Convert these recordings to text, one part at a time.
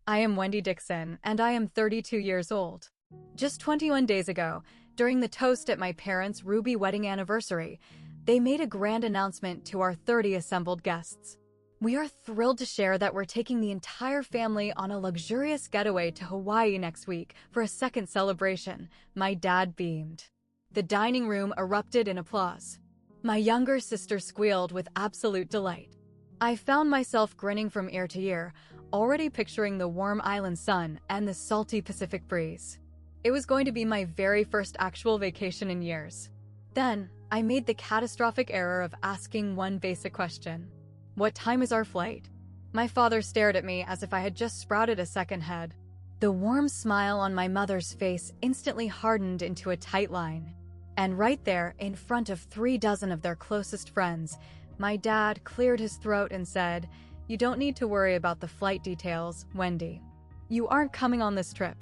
I am Wendy Dixon, and I am 32 years old. Just 21 days ago, during the toast at my parents' Ruby wedding anniversary, they made a grand announcement to our 30 assembled guests. We are thrilled to share that we're taking the entire family on a luxurious getaway to Hawaii next week for a second celebration. My dad beamed. The dining room erupted in applause. My younger sister squealed with absolute delight. I found myself grinning from ear to ear, already picturing the warm island sun and the salty Pacific breeze. It was going to be my very first actual vacation in years. Then, I made the catastrophic error of asking one basic question. What time is our flight? My father stared at me as if I had just sprouted a second head. The warm smile on my mother's face instantly hardened into a tight line. And right there, in front of 36 of their closest friends, my dad cleared his throat and said, "You don't need to worry about the flight details, Wendy. You aren't coming on this trip.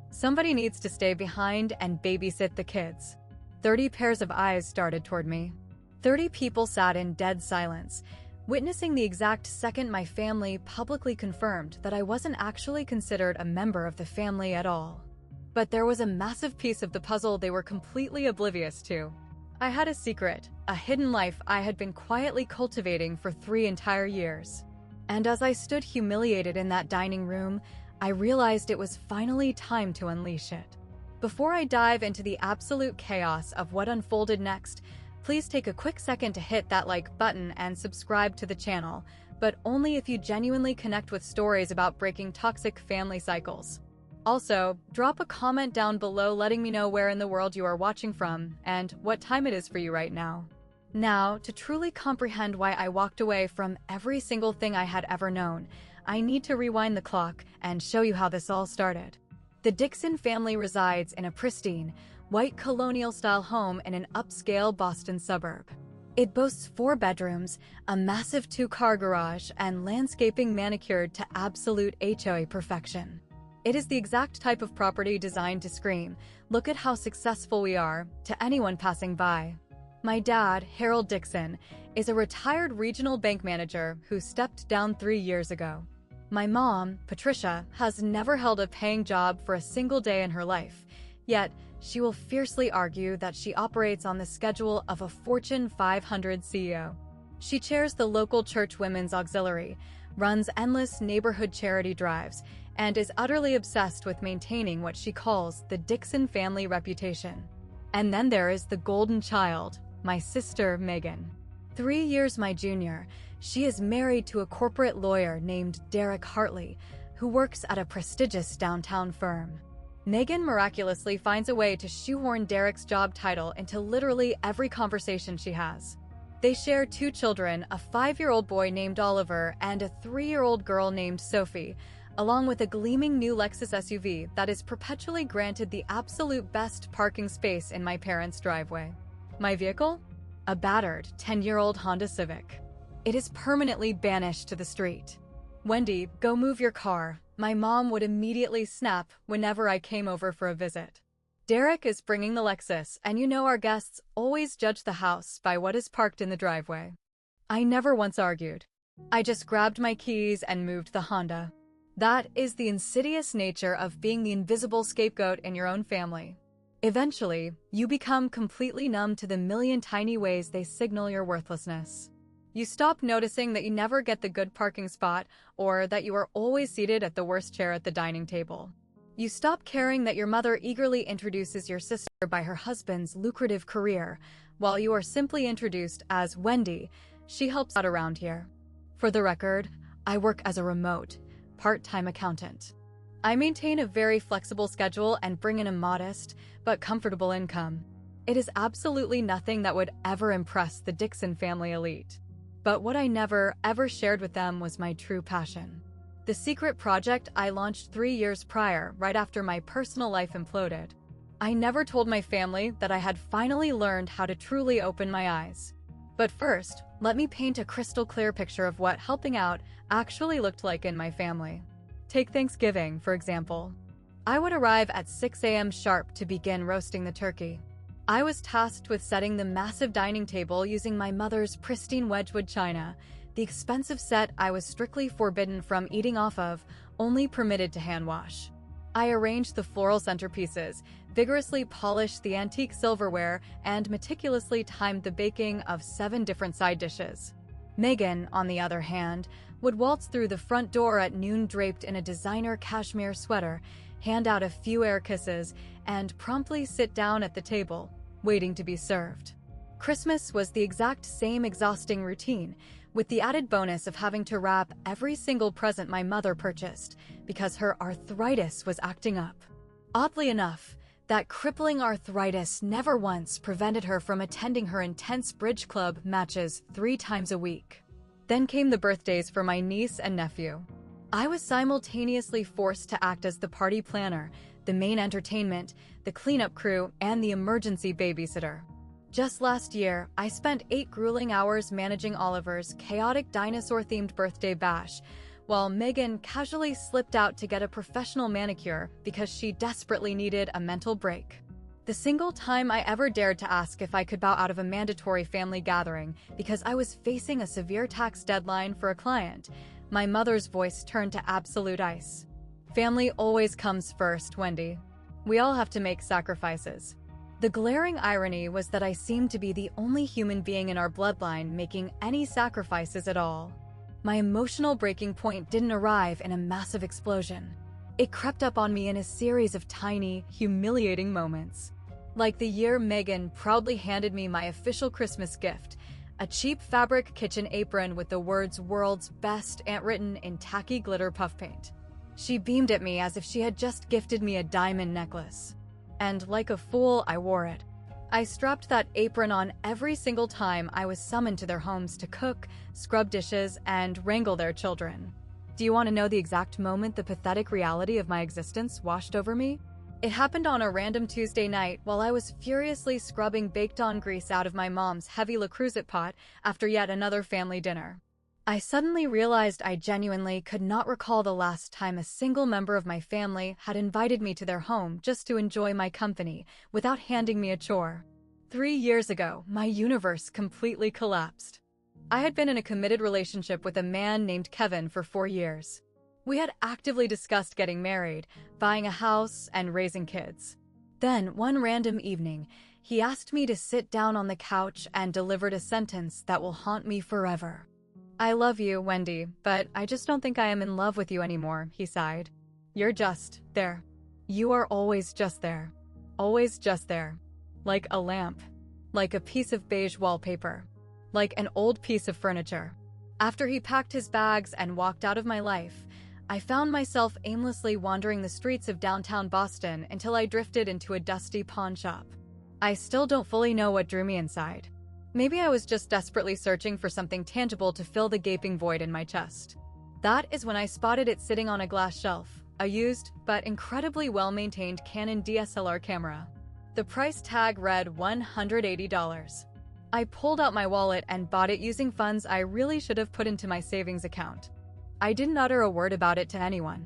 Somebody needs to stay behind and babysit the kids." 30 pairs of eyes started toward me. 30 people sat in dead silence, witnessing the exact second my family publicly confirmed that I wasn't actually considered a member of the family at all. But there was a massive piece of the puzzle they were completely oblivious to. I had a secret, a hidden life I had been quietly cultivating for 3 entire years. And as I stood humiliated in that dining room, I realized it was finally time to unleash it. Before I dive into the absolute chaos of what unfolded next, please take a quick second to hit that like button and subscribe to the channel, but only if you genuinely connect with stories about breaking toxic family cycles. Also, drop a comment down below letting me know where in the world you are watching from and what time it is for you right now. Now, to truly comprehend why I walked away from every single thing I had ever known, I need to rewind the clock and show you how this all started. The Dixon family resides in a pristine, white colonial-style home in an upscale Boston suburb. It boasts 4 bedrooms, a massive 2-car garage, and landscaping manicured to absolute HOA perfection. It is the exact type of property designed to scream, "Look at how successful we are," to anyone passing by. My dad, Harold Dixon, is a retired regional bank manager who stepped down 3 years ago. My mom, Patricia, has never held a paying job for a single day in her life, yet she will fiercely argue that she operates on the schedule of a Fortune 500 CEO. She chairs the local church women's auxiliary, runs endless neighborhood charity drives, and is utterly obsessed with maintaining what she calls the Dixon family reputation. And then there is the golden child, my sister, Megan. 3 years my junior, she is married to a corporate lawyer named Derek Hartley, who works at a prestigious downtown firm. Megan miraculously finds a way to shoehorn Derek's job title into literally every conversation she has. They share 2 children, a 5-year-old boy named Oliver and a 3-year-old girl named Sophie, along with a gleaming new Lexus SUV that is perpetually granted the absolute best parking space in my parents' driveway. My vehicle? A battered 10-year-old Honda Civic. It is permanently banished to the street. "Wendy, go move your car," my mom would immediately snap whenever I came over for a visit. Derek is bringing the Lexus, and you know our guests always judge the house by what is parked in the driveway. I never once argued. I just grabbed my keys and moved the Honda. That is the insidious nature of being the invisible scapegoat in your own family. Eventually, you become completely numb to the million tiny ways they signal your worthlessness. You stop noticing that you never get the good parking spot or that you are always seated at the worst chair at the dining table. You stop caring that your mother eagerly introduces your sister by her husband's lucrative career, while you are simply introduced as Wendy. She helps out around here. For the record, I work as a remote, part-time accountant. I maintain a very flexible schedule and bring in a modest but comfortable income. It is absolutely nothing that would ever impress the Dixon family elite. But what I never, ever shared with them was my true passion. The secret project I launched 3 years prior, right after my personal life imploded. I never told my family that I had finally learned how to truly open my eyes. But first, let me paint a crystal clear picture of what helping out actually looked like in my family. Take Thanksgiving, for example. I would arrive at 6 a.m. sharp to begin roasting the turkey. I was tasked with setting the massive dining table using my mother's pristine Wedgwood china, the expensive set I was strictly forbidden from eating off of, only permitted to hand wash. I arranged the floral centerpieces, vigorously polished the antique silverware, and meticulously timed the baking of 7 different side dishes. Megan, on the other hand, would waltz through the front door at noon draped in a designer cashmere sweater, hand out a few air kisses, and promptly sit down at the table, waiting to be served. Christmas was the exact same exhausting routine, with the added bonus of having to wrap every single present my mother purchased because her arthritis was acting up. Oddly enough, that crippling arthritis never once prevented her from attending her intense bridge club matches 3 times a week. Then came the birthdays for my niece and nephew. I was simultaneously forced to act as the party planner, the main entertainment, the cleanup crew, and the emergency babysitter. Just last year, I spent 8 grueling hours managing Oliver's chaotic dinosaur-themed birthday bash, while Megan casually slipped out to get a professional manicure because she desperately needed a mental break. The single time I ever dared to ask if I could bow out of a mandatory family gathering because I was facing a severe tax deadline for a client, my mother's voice turned to absolute ice. Family always comes first, Wendy. We all have to make sacrifices. The glaring irony was that I seemed to be the only human being in our bloodline making any sacrifices at all. My emotional breaking point didn't arrive in a massive explosion. It crept up on me in a series of tiny, humiliating moments. Like the year Megan proudly handed me my official Christmas gift, a cheap fabric kitchen apron with the words "World's Best" written in tacky glitter puff paint. She beamed at me as if she had just gifted me a diamond necklace. And like a fool, I wore it. I strapped that apron on every single time I was summoned to their homes to cook, scrub dishes, and wrangle their children. Do you want to know the exact moment the pathetic reality of my existence washed over me? It happened on a random Tuesday night while I was furiously scrubbing baked-on grease out of my mom's heavy Le Creuset pot after yet another family dinner. I suddenly realized I genuinely could not recall the last time a single member of my family had invited me to their home just to enjoy my company without handing me a chore. 3 years ago, my universe completely collapsed. I had been in a committed relationship with a man named Kevin for 4 years. We had actively discussed getting married, buying a house, and raising kids. Then, one random evening, he asked me to sit down on the couch and delivered a sentence that will haunt me forever. "I love you, Wendy, but I just don't think I am in love with you anymore," he sighed. "You're just there. You are always just there. Always just there. Like a lamp. Like a piece of beige wallpaper. Like an old piece of furniture." After he packed his bags and walked out of my life, I found myself aimlessly wandering the streets of downtown Boston until I drifted into a dusty pawn shop. I still don't fully know what drew me inside. Maybe I was just desperately searching for something tangible to fill the gaping void in my chest. That is when I spotted it sitting on a glass shelf, a used but incredibly well-maintained Canon DSLR camera. The price tag read $180. I pulled out my wallet and bought it using funds I really should have put into my savings account. I didn't utter a word about it to anyone.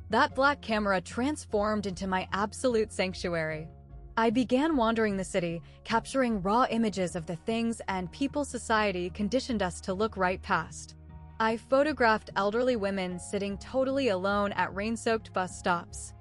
That black camera transformed into my absolute sanctuary. I began wandering the city, capturing raw images of the things and people society conditioned us to look right past. I photographed elderly women sitting totally alone at rain-soaked bus stops.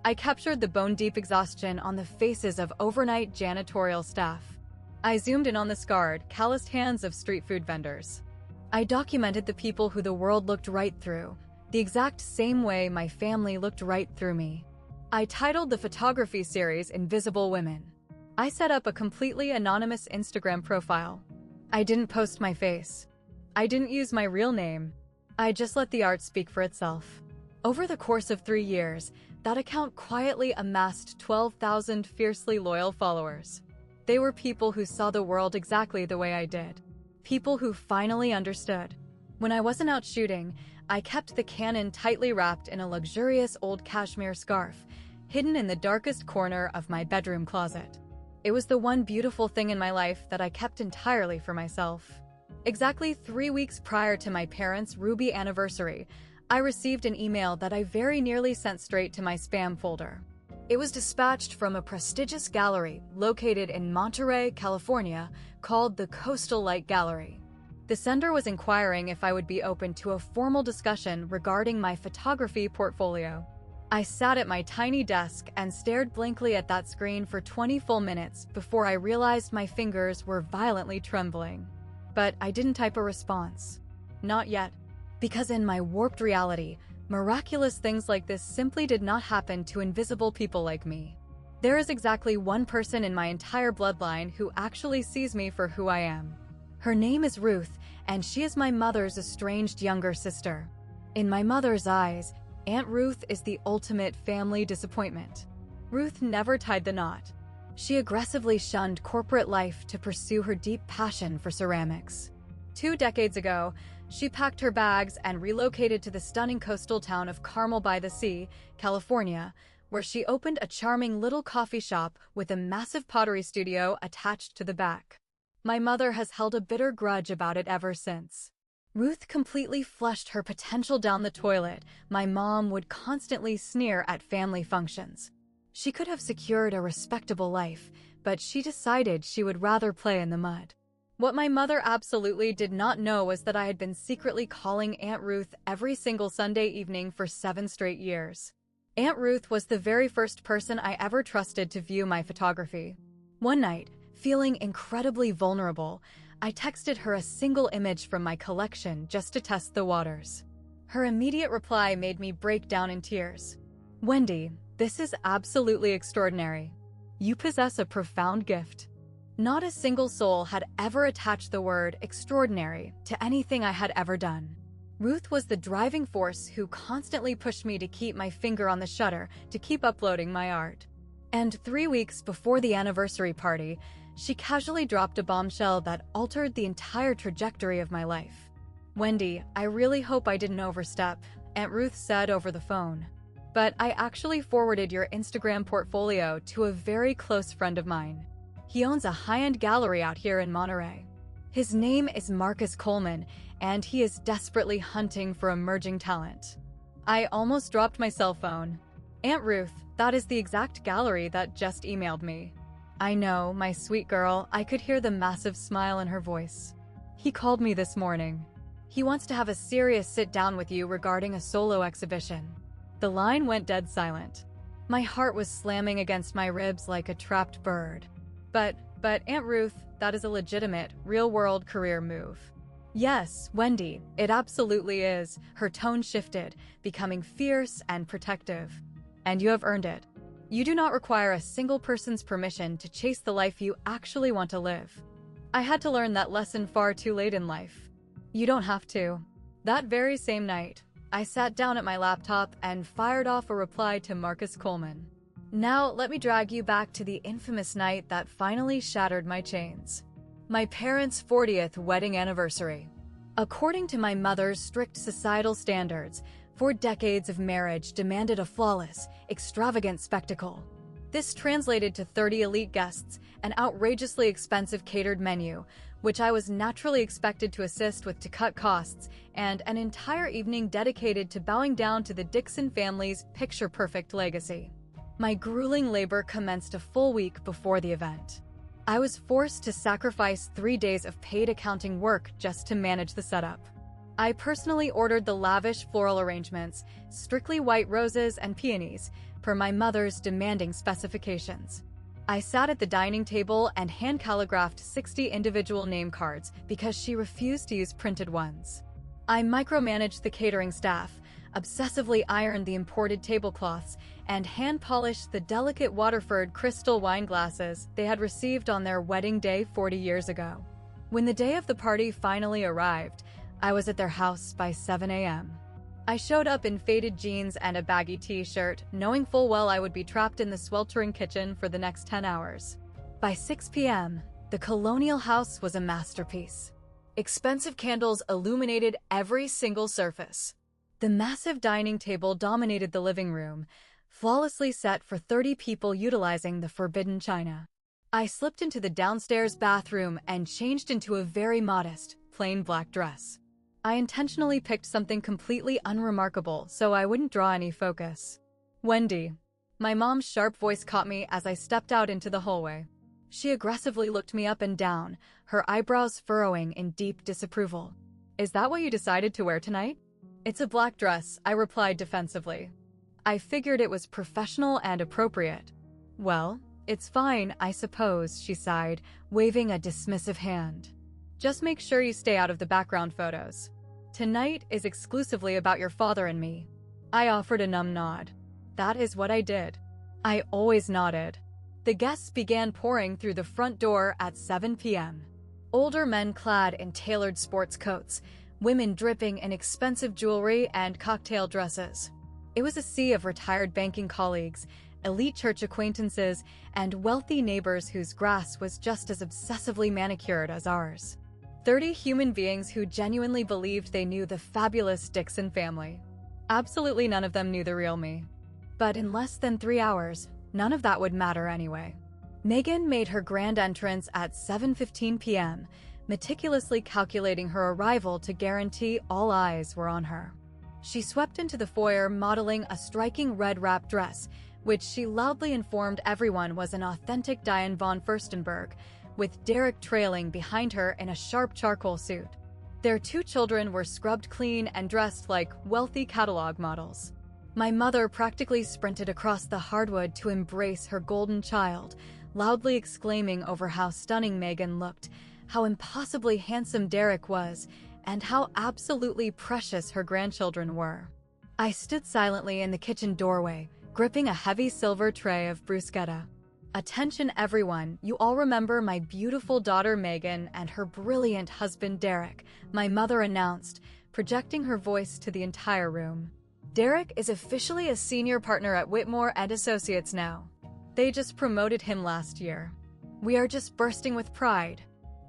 I captured the bone-deep exhaustion on the faces of overnight janitorial staff. I zoomed in on the scarred, calloused hands of street food vendors. I documented the people who the world looked right through, the exact same way my family looked right through me. I titled the photography series Invisible Women. I set up a completely anonymous Instagram profile. I didn't post my face. I didn't use my real name. I just let the art speak for itself. Over the course of 3 years, that account quietly amassed 12,000 fiercely loyal followers. They were people who saw the world exactly the way I did. People who finally understood. When I wasn't out shooting, I kept the Canon tightly wrapped in a luxurious old cashmere scarf, hidden in the darkest corner of my bedroom closet. It was the one beautiful thing in my life that I kept entirely for myself. Exactly 3 weeks prior to my parents' Ruby anniversary, I received an email that I very nearly sent straight to my spam folder. It was dispatched from a prestigious gallery located in Monterey, California, called the Coastal Light Gallery. The sender was inquiring if I would be open to a formal discussion regarding my photography portfolio. I sat at my tiny desk and stared blankly at that screen for 20 full minutes before I realized my fingers were violently trembling. But I didn't type a response. Not yet. Because in my warped reality, miraculous things like this simply did not happen to invisible people like me. There is exactly one person in my entire bloodline who actually sees me for who I am. Her name is Ruth, and she is my mother's estranged younger sister. In my mother's eyes, Aunt Ruth is the ultimate family disappointment. Ruth never tied the knot. She aggressively shunned corporate life to pursue her deep passion for ceramics. 2 decades ago, she packed her bags and relocated to the stunning coastal town of Carmel by the Sea, California, where she opened a charming little coffee shop with a massive pottery studio attached to the back. My mother has held a bitter grudge about it ever since. Ruth completely flushed her potential down the toilet. My mom would constantly sneer at family functions. She could have secured a respectable life, but she decided she would rather play in the mud. What my mother absolutely did not know was that I had been secretly calling Aunt Ruth every single Sunday evening for 7 straight years. Aunt Ruth was the very first person I ever trusted to view my photography. One night, feeling incredibly vulnerable, I texted her a single image from my collection just to test the waters. Her immediate reply made me break down in tears. "Wendy, this is absolutely extraordinary. You possess a profound gift." Not a single soul had ever attached the word extraordinary to anything I had ever done. Ruth was the driving force who constantly pushed me to keep my finger on the shutter to keep uploading my art. And 3 weeks before the anniversary party, she casually dropped a bombshell that altered the entire trajectory of my life. "Wendy, I really hope I didn't overstep," Aunt Ruth said over the phone. "But I actually forwarded your Instagram portfolio to a very close friend of mine. He owns a high-end gallery out here in Monterey. His name is Marcus Coleman, and he is desperately hunting for emerging talent." I almost dropped my cell phone. "Aunt Ruth, that is the exact gallery that just emailed me." "I know, my sweet girl," I could hear the massive smile in her voice. "He called me this morning. He wants to have a serious sit-down with you regarding a solo exhibition." The line went dead silent. My heart was slamming against my ribs like a trapped bird. But Aunt Ruth, that is a legitimate, real-world career move." "Yes, Wendy, it absolutely is." Her tone shifted, becoming fierce and protective. "And you have earned it. You do not require a single person's permission to chase the life you actually want to live." I had to learn that lesson far too late in life. You don't have to. That very same night, I sat down at my laptop and fired off a reply to Marcus Coleman. Now, let me drag you back to the infamous night that finally shattered my chains. My parents' 40th wedding anniversary. According to my mother's strict societal standards, 4 decades of marriage demanded a flawless, extravagant spectacle. This translated to 30 elite guests, an outrageously expensive catered menu, which I was naturally expected to assist with to cut costs, and an entire evening dedicated to bowing down to the Dixon family's picture-perfect legacy. My grueling labor commenced a full week before the event. I was forced to sacrifice 3 days of paid accounting work just to manage the setup. I personally ordered the lavish floral arrangements, strictly white roses and peonies, per my mother's demanding specifications. I sat at the dining table and hand-calligraphed 60 individual name cards because she refused to use printed ones. I micromanaged the catering staff, obsessively ironed the imported tablecloths, and hand-polished the delicate Waterford crystal wine glasses they had received on their wedding day 40 years ago. When the day of the party finally arrived, I was at their house by 7 a.m. I showed up in faded jeans and a baggy t-shirt, knowing full well I would be trapped in the sweltering kitchen for the next 10 hours. By 6 p.m., the colonial house was a masterpiece. Expensive candles illuminated every single surface. The massive dining table dominated the living room, flawlessly set for 30 people utilizing the forbidden china. I slipped into the downstairs bathroom and changed into a very modest, plain black dress. I intentionally picked something completely unremarkable so I wouldn't draw any focus. "Wendy." My mom's sharp voice caught me as I stepped out into the hallway. She aggressively looked me up and down, her eyebrows furrowing in deep disapproval. "Is that what you decided to wear tonight?" "It's a black dress," I replied defensively. I figured it was professional and appropriate. "Well, it's fine, I suppose," she sighed, waving a dismissive hand. "Just make sure you stay out of the background photos. Tonight is exclusively about your father and me." I offered a numb nod. That is what I did. I always nodded. The guests began pouring through the front door at 7 p.m. Older men clad in tailored sports coats, women dripping in expensive jewelry and cocktail dresses. It was a sea of retired banking colleagues, elite church acquaintances, and wealthy neighbors whose grass was just as obsessively manicured as ours. 30 human beings who genuinely believed they knew the fabulous Dixon family. Absolutely none of them knew the real me. But in less than 3 hours, none of that would matter anyway. Meghan made her grand entrance at 7:15 p.m., meticulously calculating her arrival to guarantee all eyes were on her. She swept into the foyer modeling a striking red wrap dress, which she loudly informed everyone was an authentic Diane von Furstenberg, with Derek trailing behind her in a sharp charcoal suit. Their 2 children were scrubbed clean and dressed like wealthy catalog models. My mother practically sprinted across the hardwood to embrace her golden child, loudly exclaiming over how stunning Meghan looked, how impossibly handsome Derek was, and how absolutely precious her grandchildren were. I stood silently in the kitchen doorway, gripping a heavy silver tray of bruschetta. "Attention everyone, you all remember my beautiful daughter Meghan and her brilliant husband Derek," my mother announced, projecting her voice to the entire room. "Derek is officially a senior partner at Whitmore and Associates now. They just promoted him last year. We are just bursting with pride."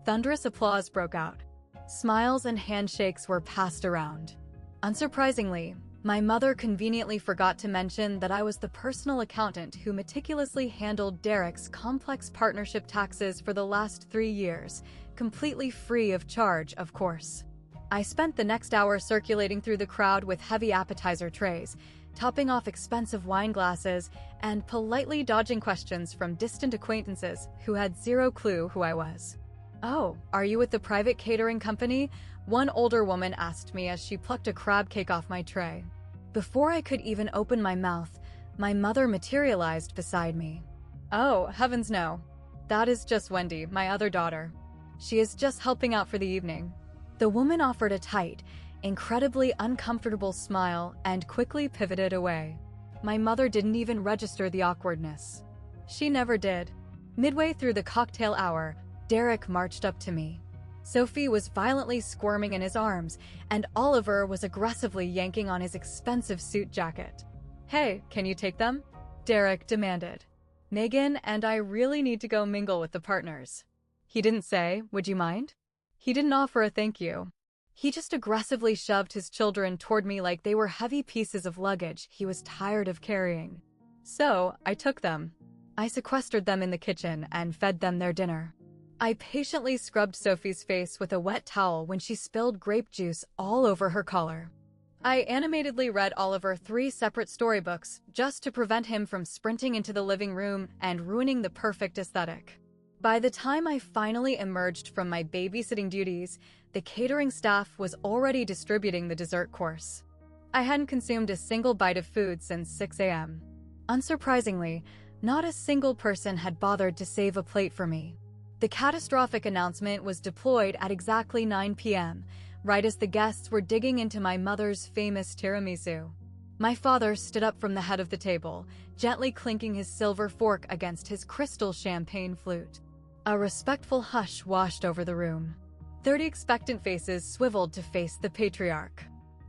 Thunderous applause broke out. Smiles and handshakes were passed around. Unsurprisingly, my mother conveniently forgot to mention that I was the personal accountant who meticulously handled Derek's complex partnership taxes for the last 3 years, completely free of charge, of course. I spent the next hour circulating through the crowd with heavy appetizer trays, topping off expensive wine glasses, and politely dodging questions from distant acquaintances who had zero clue who I was. "Oh, are you with the private catering company?" one older woman asked me as she plucked a crab cake off my tray. Before I could even open my mouth, my mother materialized beside me. "Oh, heavens no. That is just Wendy, my other daughter. She is just helping out for the evening." The woman offered a tight, incredibly uncomfortable smile and quickly pivoted away. My mother didn't even register the awkwardness. She never did. Midway through the cocktail hour, Derek marched up to me. Sophie was violently squirming in his arms, and Oliver was aggressively yanking on his expensive suit jacket. "Hey, can you take them?" Derek demanded. "Meghan and I really need to go mingle with the partners." He didn't say, "Would you mind?" He didn't offer a thank you. He just aggressively shoved his children toward me like they were heavy pieces of luggage he was tired of carrying. So, I took them. I sequestered them in the kitchen and fed them their dinner. I patiently scrubbed Sophie's face with a wet towel when she spilled grape juice all over her collar. I animatedly read Oliver 3 separate storybooks just to prevent him from sprinting into the living room and ruining the perfect aesthetic. By the time I finally emerged from my babysitting duties, the catering staff was already distributing the dessert course. I hadn't consumed a single bite of food since 6 a.m. Unsurprisingly, not a single person had bothered to save a plate for me. The catastrophic announcement was deployed at exactly 9 p.m., right as the guests were digging into my mother's famous tiramisu. My father stood up from the head of the table, gently clinking his silver fork against his crystal champagne flute. A respectful hush washed over the room. 30 expectant faces swiveled to face the patriarch.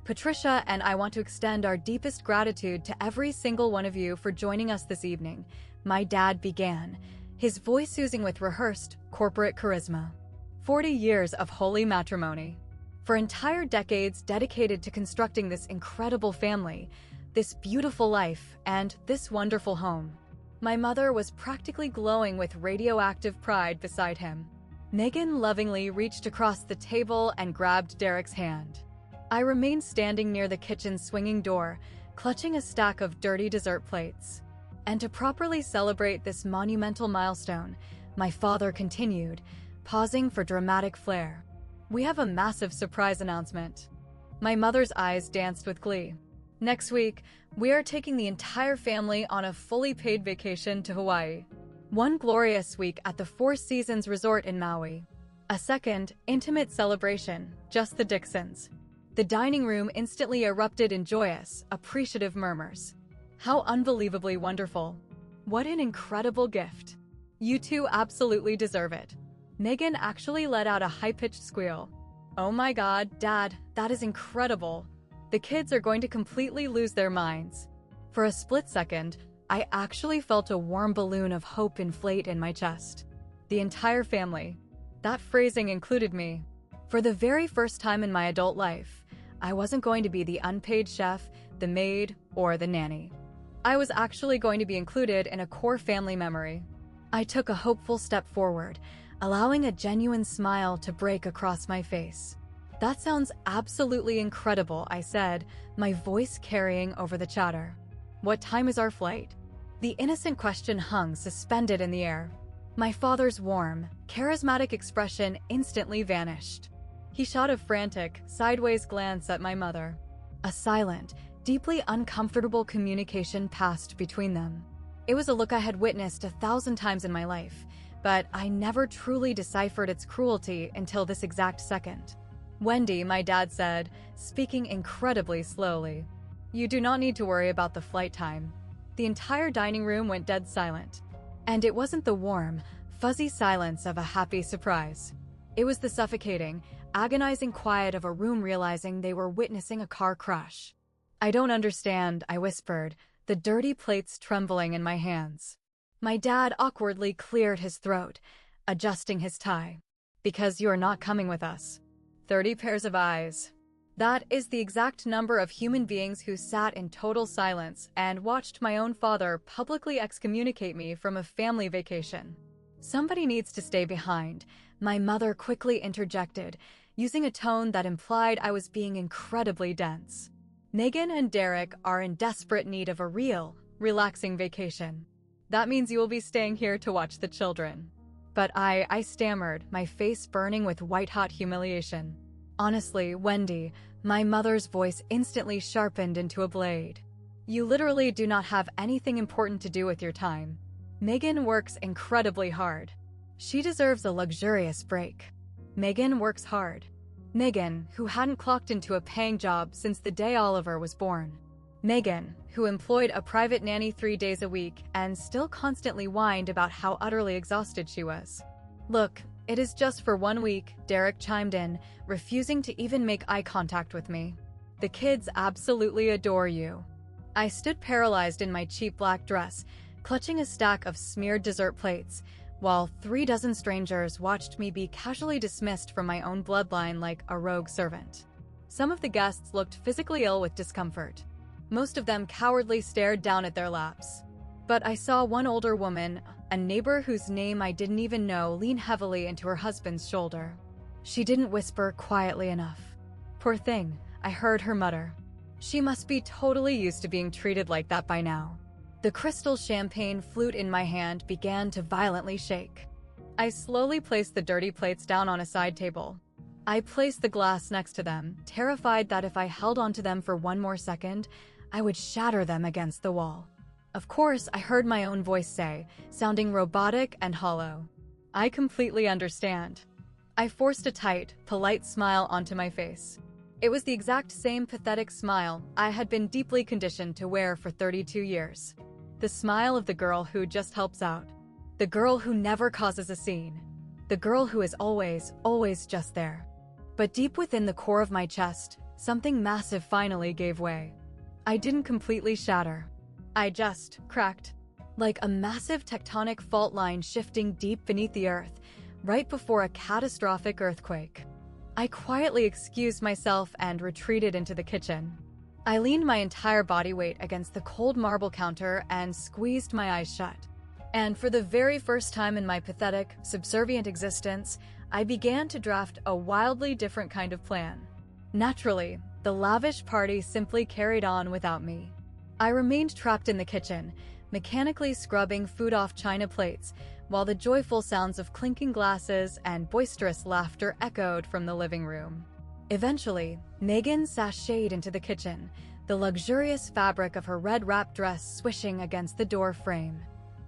"Patricia and I want to extend our deepest gratitude to every single one of you for joining us this evening," my dad began, his voice oozing with rehearsed, corporate charisma. 40 years of holy matrimony. For entire decades dedicated to constructing this incredible family, this beautiful life, and this wonderful home. My mother was practically glowing with radioactive pride beside him. Meghan lovingly reached across the table and grabbed Derek's hand. I remained standing near the kitchen swinging door, clutching a stack of dirty dessert plates. And to properly celebrate this monumental milestone, My father continued, pausing for dramatic flair. "We have a massive surprise announcement." My mother's eyes danced with glee. "Next week, we are taking the entire family on a fully paid vacation to Hawaii. One glorious week at the Four Seasons Resort in Maui. A second, intimate celebration, just the Dixons." The dining room instantly erupted in joyous, appreciative murmurs. "How unbelievably wonderful. What an incredible gift. You two absolutely deserve it." Megan actually let out a high-pitched squeal. "Oh my God, Dad, that is incredible. The kids are going to completely lose their minds." For a split second, I actually felt a warm balloon of hope inflate in my chest. The entire family. That phrasing included me. For the very first time in my adult life, I wasn't going to be the unpaid chef, the maid, or the nanny. I was actually going to be included in a core family memory. I took a hopeful step forward, allowing a genuine smile to break across my face. "That sounds absolutely incredible," I said, my voice carrying over the chatter. "What time is our flight?" The innocent question hung suspended in the air. My father's warm, charismatic expression instantly vanished. He shot a frantic, sideways glance at my mother. A silent, deeply uncomfortable communication passed between them. It was a look I had witnessed 1,000 times in my life, but I never truly deciphered its cruelty until this exact second. "Wendy," my dad said, speaking incredibly slowly, "you do not need to worry about the flight time." The entire dining room went dead silent. And it wasn't the warm, fuzzy silence of a happy surprise. It was the suffocating, agonizing quiet of a room realizing they were witnessing a car crash. "I don't understand," I whispered, the dirty plates trembling in my hands. My dad awkwardly cleared his throat, adjusting his tie. "Because you're not coming with us." 30 pairs of eyes. That is the exact number of human beings who sat in total silence and watched my own father publicly excommunicate me from a family vacation. "Somebody needs to stay behind," my mother quickly interjected, using a tone that implied I was being incredibly dense. "Megan and Derek are in desperate need of a real, relaxing vacation. That means you will be staying here to watch the children." But I stammered, my face burning with white-hot humiliation. "Honestly, Wendy," my mother's voice instantly sharpened into a blade. "You literally do not have anything important to do with your time. Megan works incredibly hard. She deserves a luxurious break." Megan works hard. Megan, who hadn't clocked into a paying job since the day Oliver was born. Megan, who employed a private nanny 3 days a week and still constantly whined about how utterly exhausted she was. "Look, it is just for 1 week," Derek chimed in, refusing to even make eye contact with me. "The kids absolutely adore you." I stood paralyzed in my cheap black dress, clutching a stack of smeared dessert plates, while 3 dozen strangers watched me be casually dismissed from my own bloodline like a rogue servant. Some of the guests looked physically ill with discomfort. Most of them cowardly stared down at their laps. But I saw one older woman, a neighbor whose name I didn't even know, lean heavily into her husband's shoulder. She didn't whisper quietly enough. "Poor thing," I heard her mutter. "She must be totally used to being treated like that by now." The crystal champagne flute in my hand began to violently shake. I slowly placed the dirty plates down on a side table. I placed the glass next to them, terrified that if I held onto them for 1 more second, I would shatter them against the wall. Of course, I heard my own voice say, sounding robotic and hollow, "I completely understand." I forced a tight, polite smile onto my face. It was the exact same pathetic smile I had been deeply conditioned to wear for 32 years. The smile of the girl who just helps out. The girl who never causes a scene. The girl who is always, always just there. But deep within the core of my chest, something massive finally gave way. I didn't completely shatter. I just cracked. Like a massive tectonic fault line shifting deep beneath the earth, right before a catastrophic earthquake. I quietly excused myself and retreated into the kitchen. I leaned my entire body weight against the cold marble counter and squeezed my eyes shut. And for the very first time in my pathetic, subservient existence, I began to draft a wildly different kind of plan. Naturally, the lavish party simply carried on without me. I remained trapped in the kitchen, mechanically scrubbing food off china plates, while the joyful sounds of clinking glasses and boisterous laughter echoed from the living room. Eventually, Megan sashayed into the kitchen, the luxurious fabric of her red wrap dress swishing against the door frame.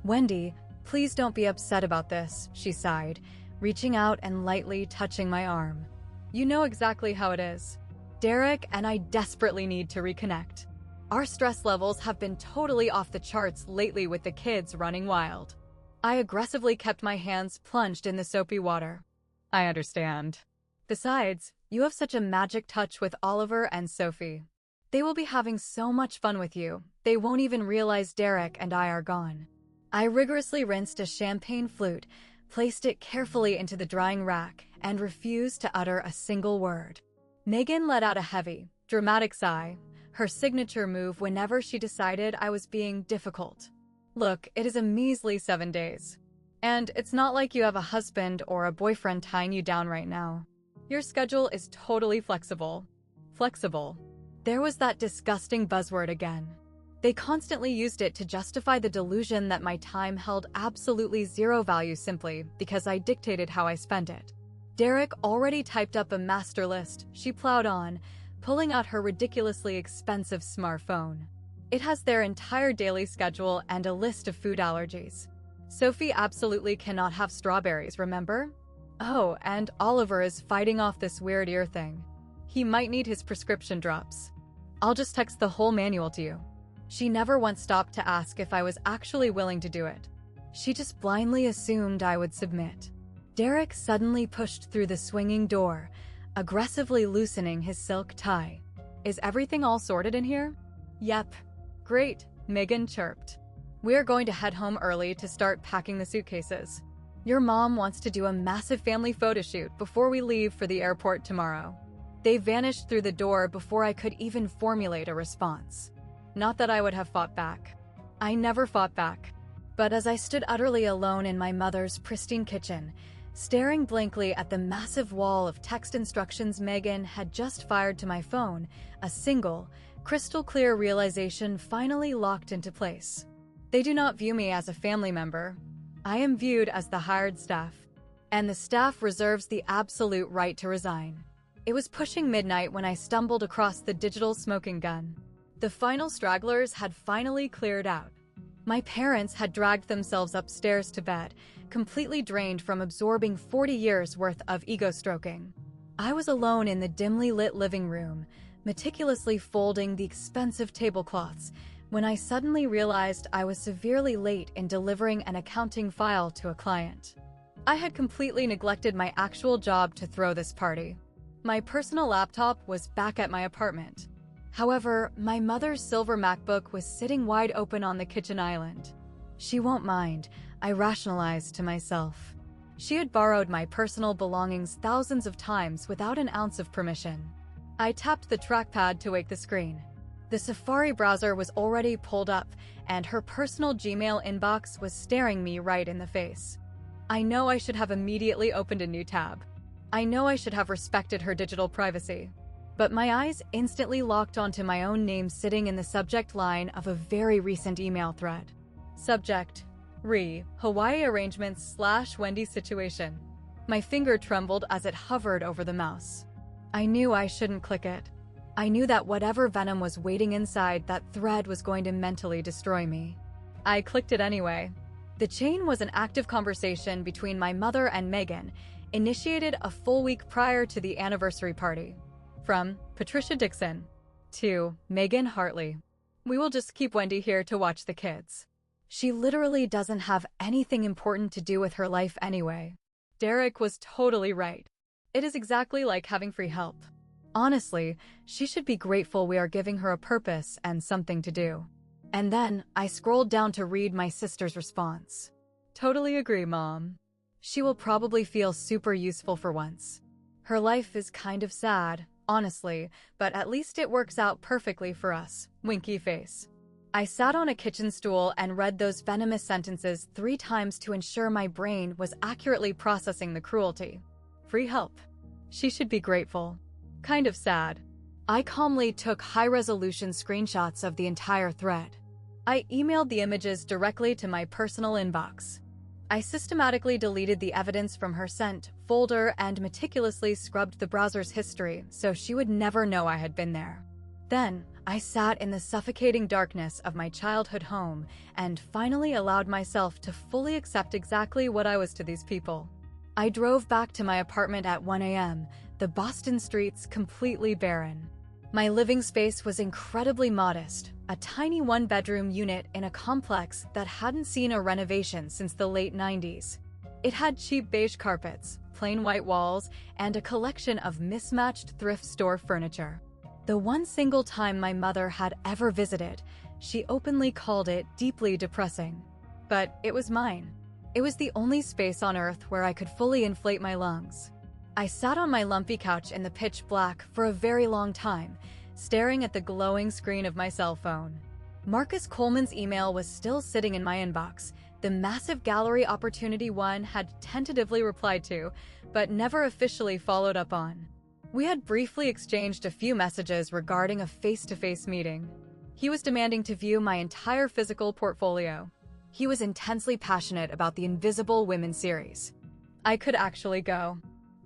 "Wendy, please don't be upset about this," she sighed, reaching out and lightly touching my arm. "You know exactly how it is. Derek and I desperately need to reconnect. Our stress levels have been totally off the charts lately with the kids running wild." I aggressively kept my hands plunged in the soapy water. "I understand. Besides, you have such a magic touch with Oliver and Sophie. They will be having so much fun with you, they won't even realize Derek and I are gone." I rigorously rinsed a champagne flute, placed it carefully into the drying rack, and refused to utter a single word. Megan let out a heavy, dramatic sigh, her signature move whenever she decided I was being difficult. "Look, it is a measly 7 days. And it's not like you have a husband or a boyfriend tying you down right now. Your schedule is totally flexible." Flexible. There was that disgusting buzzword again. They constantly used it to justify the delusion that my time held absolutely zero value simply because I dictated how I spent it. Derek already typed up a master list. She plowed on, pulling out her ridiculously expensive smartphone. It has their entire daily schedule and a list of food allergies. Sophie absolutely cannot have strawberries, remember? Oh, and Oliver is fighting off this weird ear thing. He might need his prescription drops. I'll just text the whole manual to you. She never once stopped to ask if I was actually willing to do it. She just blindly assumed I would submit. Derek suddenly pushed through the swinging door, aggressively loosening his silk tie. "Is everything all sorted in here?" "Yep." "Great," Megan chirped. "We're going to head home early to start packing the suitcases. Your mom wants to do a massive family photo shoot before we leave for the airport tomorrow." They vanished through the door before I could even formulate a response. Not that I would have fought back. I never fought back. But as I stood utterly alone in my mother's pristine kitchen, staring blankly at the massive wall of text instructions Megan had just fired to my phone, a single, crystal-clear realization finally locked into place. They do not view me as a family member. I am viewed as the hired staff. And the staff reserves the absolute right to resign. It was pushing midnight when I stumbled across the digital smoking gun. The final stragglers had finally cleared out. My parents had dragged themselves upstairs to bed, completely drained from absorbing 40 years worth of ego-stroking. I was alone in the dimly lit living room, meticulously folding the expensive tablecloths, when I suddenly realized I was severely late in delivering an accounting file to a client. I had completely neglected my actual job to throw this party. My personal laptop was back at my apartment. However, my mother's silver MacBook was sitting wide open on the kitchen island. "She won't mind," I rationalized to myself. She had borrowed my personal belongings thousands of times without an ounce of permission. I tapped the trackpad to wake the screen. The Safari browser was already pulled up, and her personal Gmail inbox was staring me right in the face. I know I should have immediately opened a new tab. I know I should have respected her digital privacy. But my eyes instantly locked onto my own name sitting in the subject line of a very recent email thread. Subject: Hawaii arrangements / Wendy situation. My finger trembled as it hovered over the mouse. I knew I shouldn't click it. I knew that whatever venom was waiting inside that thread was going to mentally destroy me. I clicked it anyway. The chain was an active conversation between my mother and Megan, initiated a full week prior to the anniversary party. From Patricia Dixon to Megan Hartley. "We will just keep Wendy here to watch the kids. She literally doesn't have anything important to do with her life anyway." Derek was totally right. It is exactly like having free help. Honestly, she should be grateful we are giving her a purpose and something to do. And then I scrolled down to read my sister's response. "Totally agree, Mom. She will probably feel super useful for once. Her life is kind of sad, honestly, but at least it works out perfectly for us." Winky face. I sat on a kitchen stool and read those venomous sentences 3 times to ensure my brain was accurately processing the cruelty. Free help. She should be grateful. Kind of sad. I calmly took high-resolution screenshots of the entire thread. I emailed the images directly to my personal inbox. I systematically deleted the evidence from her sent folder and meticulously scrubbed the browser's history so she would never know I had been there. Then, I sat in the suffocating darkness of my childhood home and finally allowed myself to fully accept exactly what I was to these people. I drove back to my apartment at 1 a.m., the Boston streets completely barren. My living space was incredibly modest, a tiny one-bedroom unit in a complex that hadn't seen a renovation since the late 90s. It had cheap beige carpets, plain white walls, and a collection of mismatched thrift store furniture. The one single time my mother had ever visited, she openly called it deeply depressing. But it was mine. It was the only space on Earth where I could fully inflate my lungs. I sat on my lumpy couch in the pitch black for a very long time, staring at the glowing screen of my cell phone. Marcus Coleman's email was still sitting in my inbox. The massive gallery opportunity one had tentatively replied to, but never officially followed up on. We had briefly exchanged a few messages regarding a face-to-face meeting. He was demanding to view my entire physical portfolio. He was intensely passionate about the Invisible Women series. I could actually go.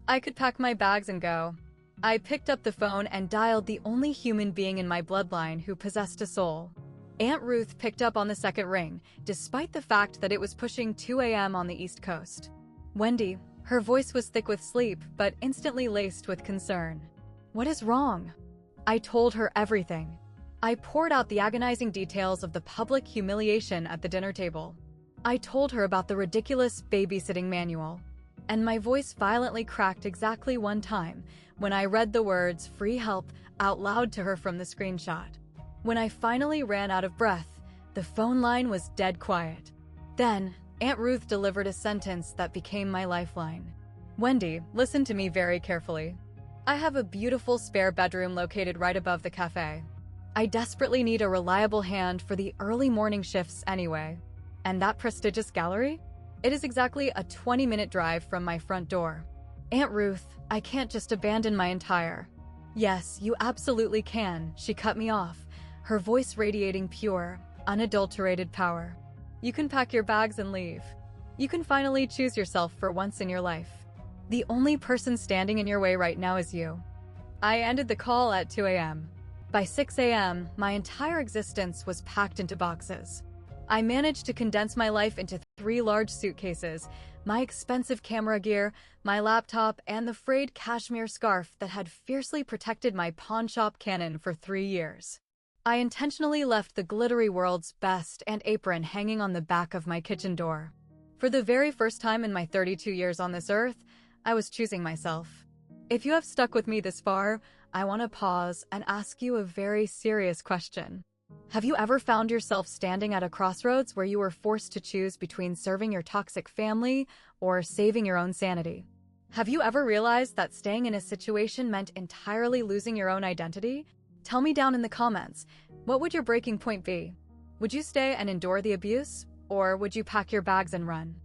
I could pack my bags and go. I picked up the phone and dialed the only human being in my bloodline who possessed a soul. Aunt Ruth picked up on the second ring, despite the fact that it was pushing 2 a.m. on the East Coast. Wendy. Her voice was thick with sleep, but instantly laced with concern. What is wrong? I told her everything. I poured out the agonizing details of the public humiliation at the dinner table. I told her about the ridiculous babysitting manual. And my voice violently cracked exactly one time when I read the words "free help" out loud to her from the screenshot. When I finally ran out of breath, the phone line was dead quiet. Then, Aunt Ruth delivered a sentence that became my lifeline. Wendy, listen to me very carefully. I have a beautiful spare bedroom located right above the cafe. I desperately need a reliable hand for the early morning shifts anyway. And that prestigious gallery? It is exactly a 20-minute drive from my front door. Aunt Ruth, I can't just abandon my entire... Yes, you absolutely can, she cut me off, her voice radiating pure, unadulterated power. You can pack your bags and leave. You can finally choose yourself for once in your life. The only person standing in your way right now is you. I ended the call at 2 a.m. By 6 a.m., my entire existence was packed into boxes. I managed to condense my life into 3 large suitcases, my expensive camera gear, my laptop, and the frayed cashmere scarf that had fiercely protected my pawnshop Canon for 3 years. I intentionally left the glittery world's best and apron hanging on the back of my kitchen door. For the very first time in my 32 years on this earth, I was choosing myself. If you have stuck with me this far, I want to pause and ask you a very serious question. Have you ever found yourself standing at a crossroads where you were forced to choose between serving your toxic family or saving your own sanity? Have you ever realized that staying in a situation meant entirely losing your own identity? Tell me down in the comments, what would your breaking point be? Would you stay and endure the abuse, or would you pack your bags and run?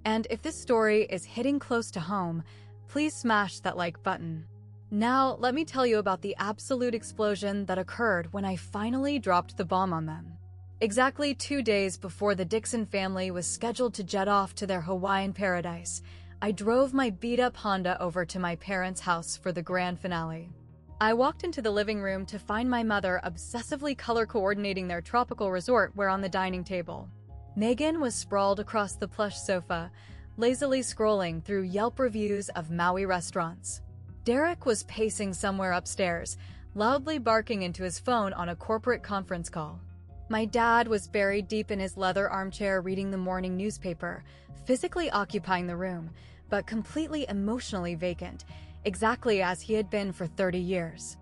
And if this story is hitting close to home, please smash that like button. Now, let me tell you about the absolute explosion that occurred when I finally dropped the bomb on them. Exactly 2 days before the Dixon family was scheduled to jet off to their Hawaiian paradise, I drove my beat-up Honda over to my parents' house for the grand finale. I walked into the living room to find my mother obsessively color-coordinating their tropical resort wear on the dining table. Megan was sprawled across the plush sofa, lazily scrolling through Yelp reviews of Maui restaurants. Derek was pacing somewhere upstairs, loudly barking into his phone on a corporate conference call. My dad was buried deep in his leather armchair reading the morning newspaper, physically occupying the room, but completely emotionally vacant, exactly as he had been for 30 years.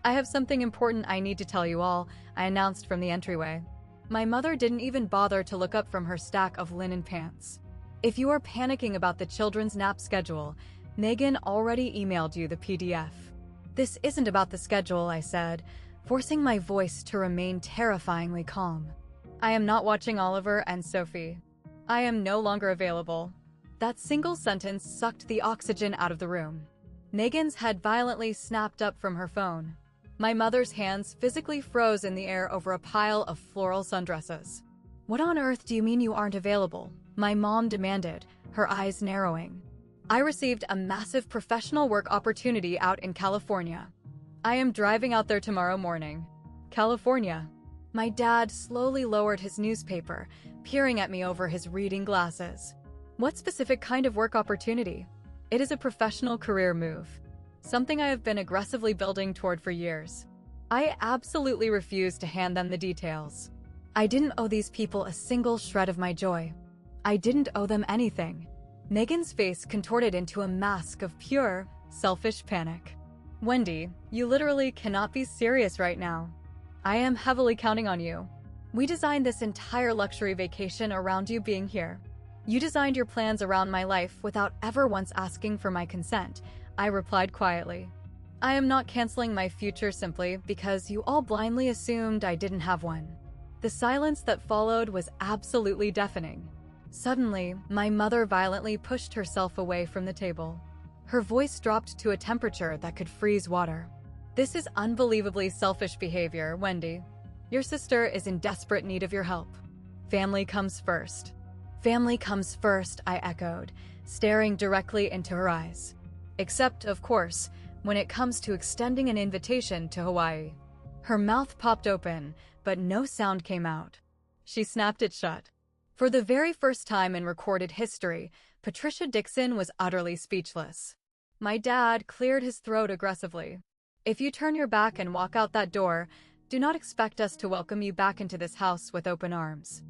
I have something important I need to tell you all, I announced from the entryway. My mother didn't even bother to look up from her stack of linen pants. If you are panicking about the children's nap schedule, Megan already emailed you the PDF. This isn't about the schedule, I said, forcing my voice to remain terrifyingly calm. I am not watching Oliver and Sophie. I am no longer available. That single sentence sucked the oxygen out of the room. Megan's head violently snapped up from her phone. My mother's hands physically froze in the air over a pile of floral sundresses. What on earth do you mean you aren't available? My mom demanded, her eyes narrowing. I received a massive professional work opportunity out in California. I am driving out there tomorrow morning. California. My dad slowly lowered his newspaper, peering at me over his reading glasses. What specific kind of work opportunity? It is a professional career move. Something I have been aggressively building toward for years. I absolutely refused to hand them the details. I didn't owe these people a single shred of my joy. I didn't owe them anything. Megan's face contorted into a mask of pure, selfish panic. Wendy, you literally cannot be serious right now. I am heavily counting on you. We designed this entire luxury vacation around you being here. You designed your plans around my life without ever once asking for my consent, I replied quietly. I am not canceling my future simply because you all blindly assumed I didn't have one. The silence that followed was absolutely deafening. Suddenly, my mother violently pushed herself away from the table. Her voice dropped to a temperature that could freeze water. This is unbelievably selfish behavior, Wendy. Your sister is in desperate need of your help. Family comes first. Family comes first, I echoed, staring directly into her eyes. Except, of course, when it comes to extending an invitation to Hawaii. Her mouth popped open, but no sound came out. She snapped it shut. For the very first time in recorded history, Patricia Dixon was utterly speechless. My dad cleared his throat aggressively. If you turn your back and walk out that door, do not expect us to welcome you back into this house with open arms.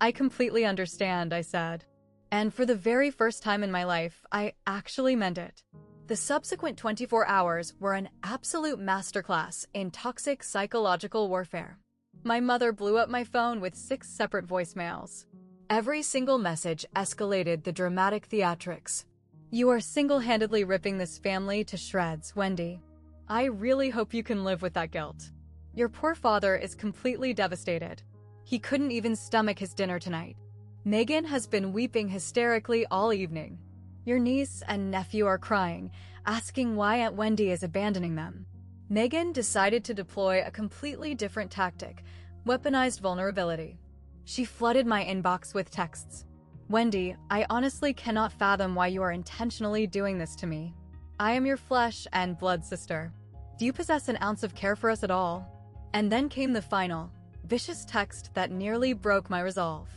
I completely understand, I said. And for the very first time in my life, I actually meant it. The subsequent 24 hours were an absolute masterclass in toxic psychological warfare. My mother blew up my phone with 6 separate voicemails. Every single message escalated the dramatic theatrics. You are single-handedly ripping this family to shreds, Wendy. I really hope you can live with that guilt. Your poor father is completely devastated. He couldn't even stomach his dinner tonight. Megan has been weeping hysterically all evening. Your niece and nephew are crying, asking why Aunt Wendy is abandoning them. Megan decided to deploy a completely different tactic, weaponized vulnerability. She flooded my inbox with texts. Wendy, I honestly cannot fathom why you are intentionally doing this to me. I am your flesh and blood sister. Do you possess an ounce of care for us at all? And then came the final, vicious text that nearly broke my resolve.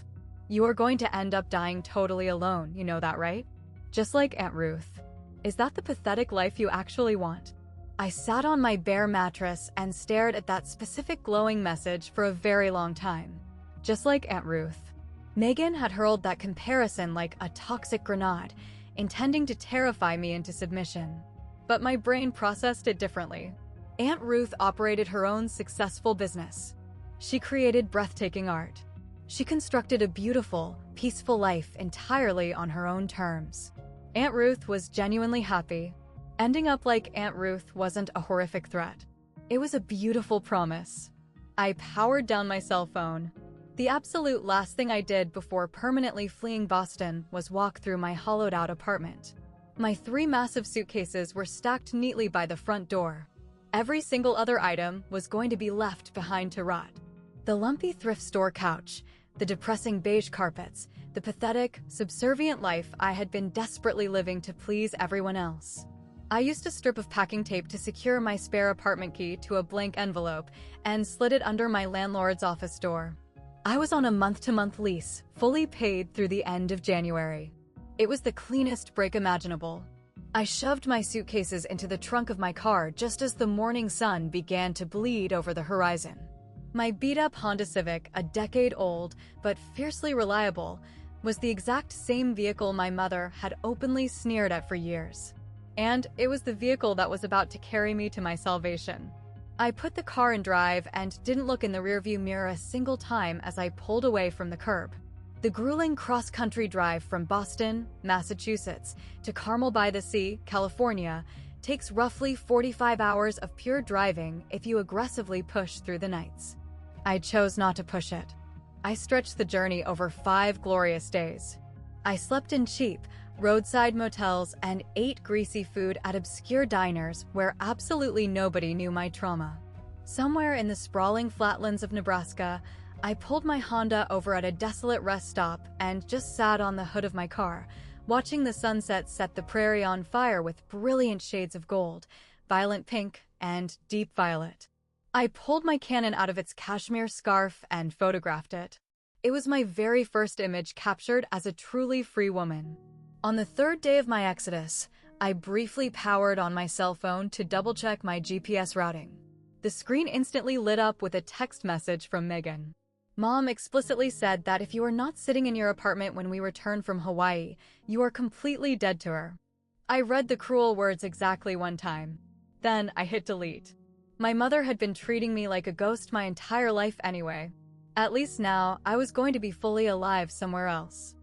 You are going to end up dying totally alone, you know that, right? Just like Aunt Ruth. Is that the pathetic life you actually want? I sat on my bare mattress and stared at that specific glowing message for a very long time. Just like Aunt Ruth. Megan had hurled that comparison like a toxic grenade, intending to terrify me into submission. But my brain processed it differently. Aunt Ruth operated her own successful business. She created breathtaking art. She constructed a beautiful, peaceful life entirely on her own terms. Aunt Ruth was genuinely happy. Ending up like Aunt Ruth wasn't a horrific threat. It was a beautiful promise. I powered down my cell phone. The absolute last thing I did before permanently fleeing Boston was walk through my hollowed-out apartment. My 3 massive suitcases were stacked neatly by the front door. Every single other item was going to be left behind to rot. The lumpy thrift store couch, the depressing beige carpets, the pathetic, subservient life I had been desperately living to please everyone else. I used a strip of packing tape to secure my spare apartment key to a blank envelope and slid it under my landlord's office door. I was on a month-to-month lease, fully paid through the end of January. It was the cleanest break imaginable. I shoved my suitcases into the trunk of my car just as the morning sun began to bleed over the horizon. My beat-up Honda Civic, a decade old but fiercely reliable, was the exact same vehicle my mother had openly sneered at for years. And it was the vehicle that was about to carry me to my salvation. I put the car in drive and didn't look in the rearview mirror a single time as I pulled away from the curb. The grueling cross-country drive from Boston, Massachusetts, to Carmel-by-the-Sea, California, takes roughly 45 hours of pure driving if you aggressively push through the nights. I chose not to push it. I stretched the journey over 5 glorious days. I slept in cheap, roadside motels and ate greasy food at obscure diners where absolutely nobody knew my trauma. Somewhere in the sprawling flatlands of Nebraska, I pulled my Honda over at a desolate rest stop and just sat on the hood of my car, watching the sunset set the prairie on fire with brilliant shades of gold, violent pink, and deep violet. I pulled my Canon out of its cashmere scarf and photographed it. It was my very first image captured as a truly free woman. On the third day of my exodus, I briefly powered on my cell phone to double-check my GPS routing. The screen instantly lit up with a text message from Megan. Mom explicitly said that if you are not sitting in your apartment when we return from Hawaii, you are completely dead to her. I read the cruel words exactly one time. Then I hit delete. My mother had been treating me like a ghost my entire life anyway. At least now, I was going to be fully alive somewhere else.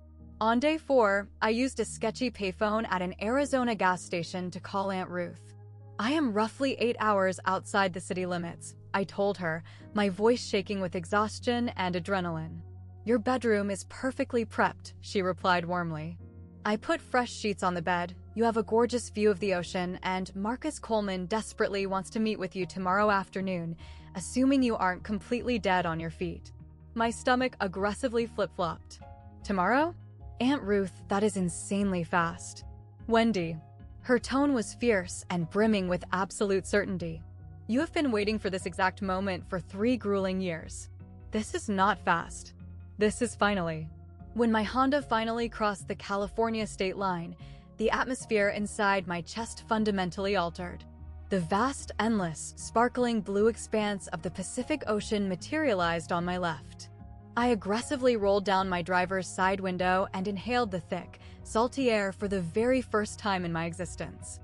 On day 4, I used a sketchy payphone at an Arizona gas station to call Aunt Ruth. I am roughly 8 hours outside the city limits, I told her, my voice shaking with exhaustion and adrenaline. Your bedroom is perfectly prepped, she replied warmly. I put fresh sheets on the bed. You have a gorgeous view of the ocean, and Marcus Coleman desperately wants to meet with you tomorrow afternoon, assuming you aren't completely dead on your feet. My stomach aggressively flip-flopped. Tomorrow? Aunt Ruth, that is insanely fast. Wendy. Her tone was fierce and brimming with absolute certainty. You have been waiting for this exact moment for 3 grueling years. This is not fast. This is finally. When my Honda finally crossed the California state line, the atmosphere inside my chest fundamentally altered. The vast, endless, sparkling blue expanse of the Pacific Ocean materialized on my left. I aggressively rolled down my driver's side window and inhaled the thick, salty air for the very first time in my existence.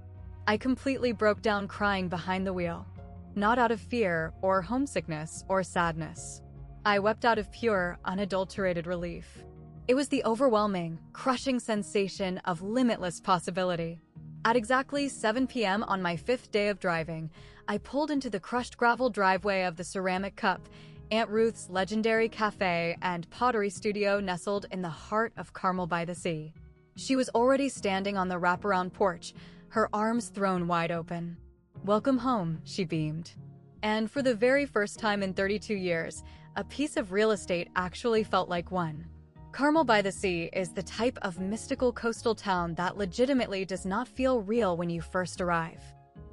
I completely broke down crying behind the wheel. Not out of fear or homesickness or sadness. I wept out of pure, unadulterated relief. It was the overwhelming, crushing sensation of limitless possibility. At exactly 7 p.m. on my 5th day of driving, I pulled into the crushed gravel driveway of the Ceramic Cup, Aunt Ruth's legendary cafe and pottery studio nestled in the heart of Carmel by the Sea. She was already standing on the wraparound porch, her arms thrown wide open. Welcome home, she beamed. And for the very first time in 32 years, a piece of real estate actually felt like one. Carmel by the Sea is the type of mystical coastal town that legitimately does not feel real when you first arrive.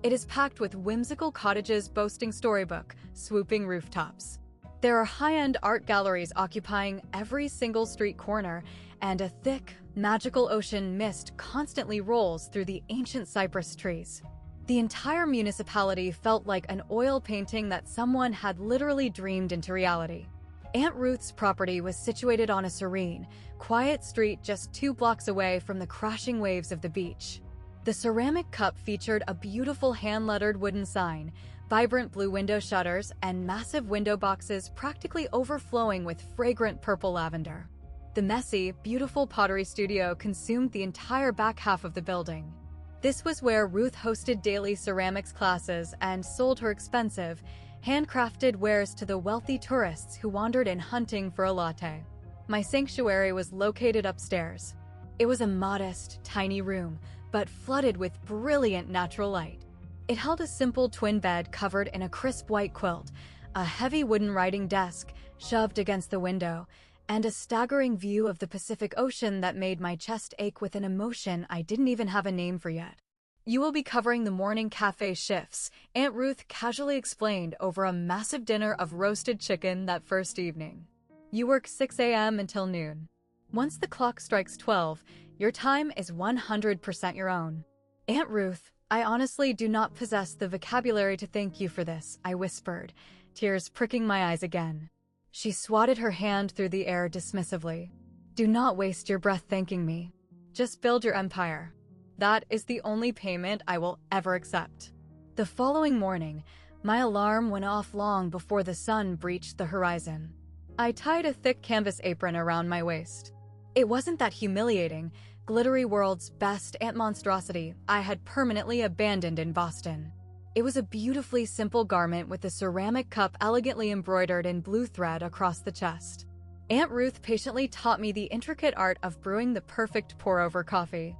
It is packed with whimsical cottages boasting storybook, swooping rooftops. There are high-end art galleries occupying every single street corner, and a thick, magical ocean mist constantly rolls through the ancient cypress trees. The entire municipality felt like an oil painting that someone had literally dreamed into reality. Aunt Ruth's property was situated on a serene, quiet street just 2 blocks away from the crashing waves of the beach. The Ceramic Cup featured a beautiful hand-lettered wooden sign, vibrant blue window shutters, and massive window boxes practically overflowing with fragrant purple lavender. The messy, beautiful pottery studio consumed the entire back half of the building. This was where Ruth hosted daily ceramics classes and sold her expensive, handcrafted wares to the wealthy tourists who wandered in hunting for a latte. My sanctuary was located upstairs. It was a modest, tiny room, but flooded with brilliant natural light. It held a simple twin bed covered in a crisp white quilt, a heavy wooden writing desk shoved against the window, and a staggering view of the Pacific Ocean that made my chest ache with an emotion I didn't even have a name for yet. You will be covering the morning cafe shifts, Aunt Ruth casually explained over a massive dinner of roasted chicken that first evening. You work 6 a.m. until noon. Once the clock strikes 12, your time is 100% your own. Aunt Ruth, I honestly do not possess the vocabulary to thank you for this, I whispered, tears pricking my eyes again. She swatted her hand through the air dismissively. Do not waste your breath thanking me. Just build your empire. That is the only payment I will ever accept. The following morning, my alarm went off long before the sun breached the horizon. I tied a thick canvas apron around my waist. It wasn't that humiliating, glittery world's best ant monstrosity I had permanently abandoned in Boston. It was a beautifully simple garment with a ceramic cup elegantly embroidered in blue thread across the chest. Aunt Ruth patiently taught me the intricate art of brewing the perfect pour-over coffee.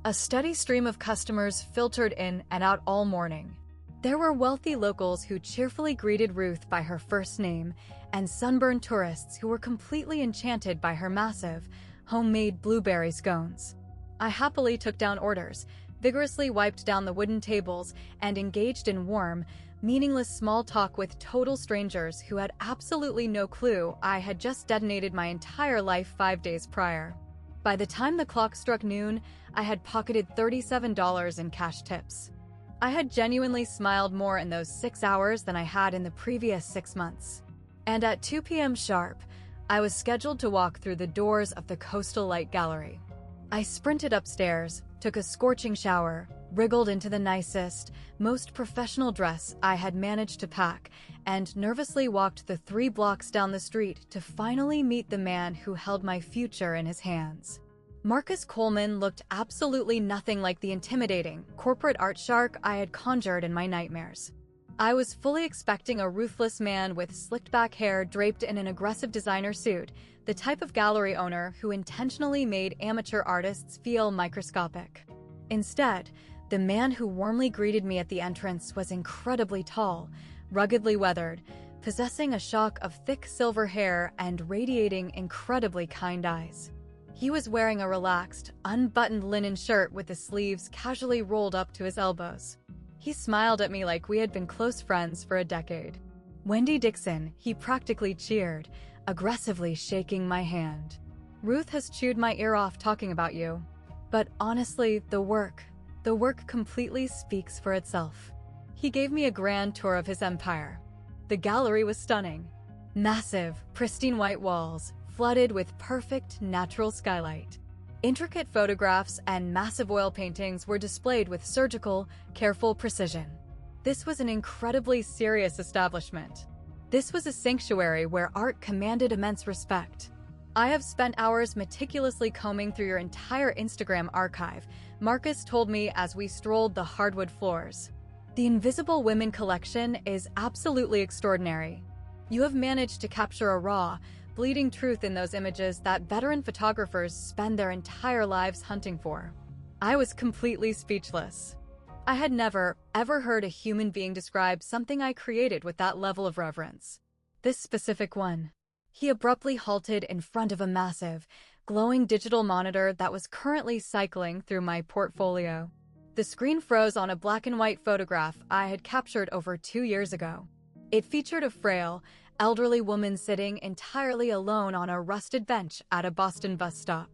A steady stream of customers filtered in and out all morning. There were wealthy locals who cheerfully greeted Ruth by her first name, and sunburned tourists who were completely enchanted by her massive, homemade blueberry scones. I happily took down orders, vigorously wiped down the wooden tables, and engaged in warm, meaningless small talk with total strangers who had absolutely no clue I had just detonated my entire life 5 days prior. By the time the clock struck noon, I had pocketed $37 in cash tips. I had genuinely smiled more in those 6 hours than I had in the previous 6 months. And at 2 p.m. sharp, I was scheduled to walk through the doors of the Coastal Light Gallery. I sprinted upstairs, took a scorching shower, wriggled into the nicest, most professional dress I had managed to pack, and nervously walked the 3 blocks down the street to finally meet the man who held my future in his hands. Marcus Coleman looked absolutely nothing like the intimidating, corporate art shark I had conjured in my nightmares. I was fully expecting a ruthless man with slicked-back hair draped in an aggressive designer suit, the type of gallery owner who intentionally made amateur artists feel microscopic. Instead, the man who warmly greeted me at the entrance was incredibly tall, ruggedly weathered, possessing a shock of thick silver hair and radiating incredibly kind eyes. He was wearing a relaxed, unbuttoned linen shirt with the sleeves casually rolled up to his elbows. He smiled at me like we had been close friends for a decade. "Wendy Dixon," he practically cheered, aggressively shaking my hand. "Ruth has chewed my ear off talking about you. But honestly, the work completely speaks for itself." He gave me a grand tour of his empire. The gallery was stunning. Massive, pristine white walls, flooded with perfect natural skylight. Intricate photographs and massive oil paintings were displayed with surgical, careful precision. This was an incredibly serious establishment. This was a sanctuary where art commanded immense respect. "I have spent hours meticulously combing through your entire Instagram archive," Marcus told me as we strolled the hardwood floors. "The Invisible Women collection is absolutely extraordinary. You have managed to capture a raw, bleeding truth in those images that veteran photographers spend their entire lives hunting for." I was completely speechless. I had never, ever heard a human being describe something I created with that level of reverence. This specific one. He abruptly halted in front of a massive, glowing digital monitor that was currently cycling through my portfolio. The screen froze on a black and white photograph I had captured over 2 years ago. It featured a frail, elderly woman sitting entirely alone on a rusted bench at a Boston bus stop.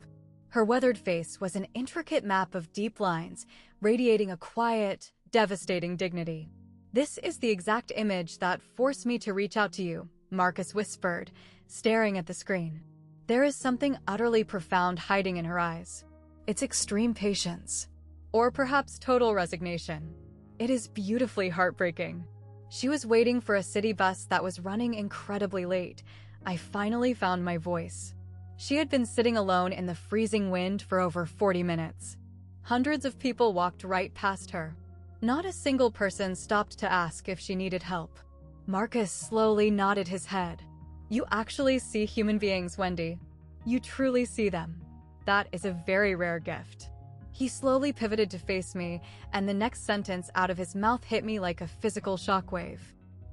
Her weathered face was an intricate map of deep lines, radiating a quiet, devastating dignity. "This is the exact image that forced me to reach out to you," Marcus whispered, staring at the screen. There is something utterly profound hiding in her eyes. It's extreme patience. Or perhaps total resignation. It is beautifully heartbreaking. She was waiting for a city bus that was running incredibly late. I finally found my voice. She had been sitting alone in the freezing wind for over 40 minutes. Hundreds of people walked right past her. Not a single person stopped to ask if she needed help. Marcus slowly nodded his head. "You actually see human beings, Wendy. You truly see them. That is a very rare gift." He slowly pivoted to face me, and the next sentence out of his mouth hit me like a physical shockwave.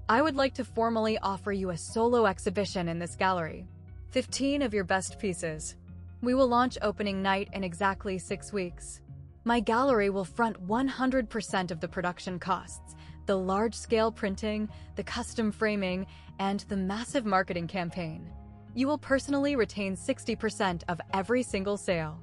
"I would like to formally offer you a solo exhibition in this gallery. 15 of your best pieces. We will launch opening night in exactly 6 weeks. My gallery will front 100% of the production costs, the large-scale printing, the custom framing, and the massive marketing campaign. You will personally retain 60% of every single sale."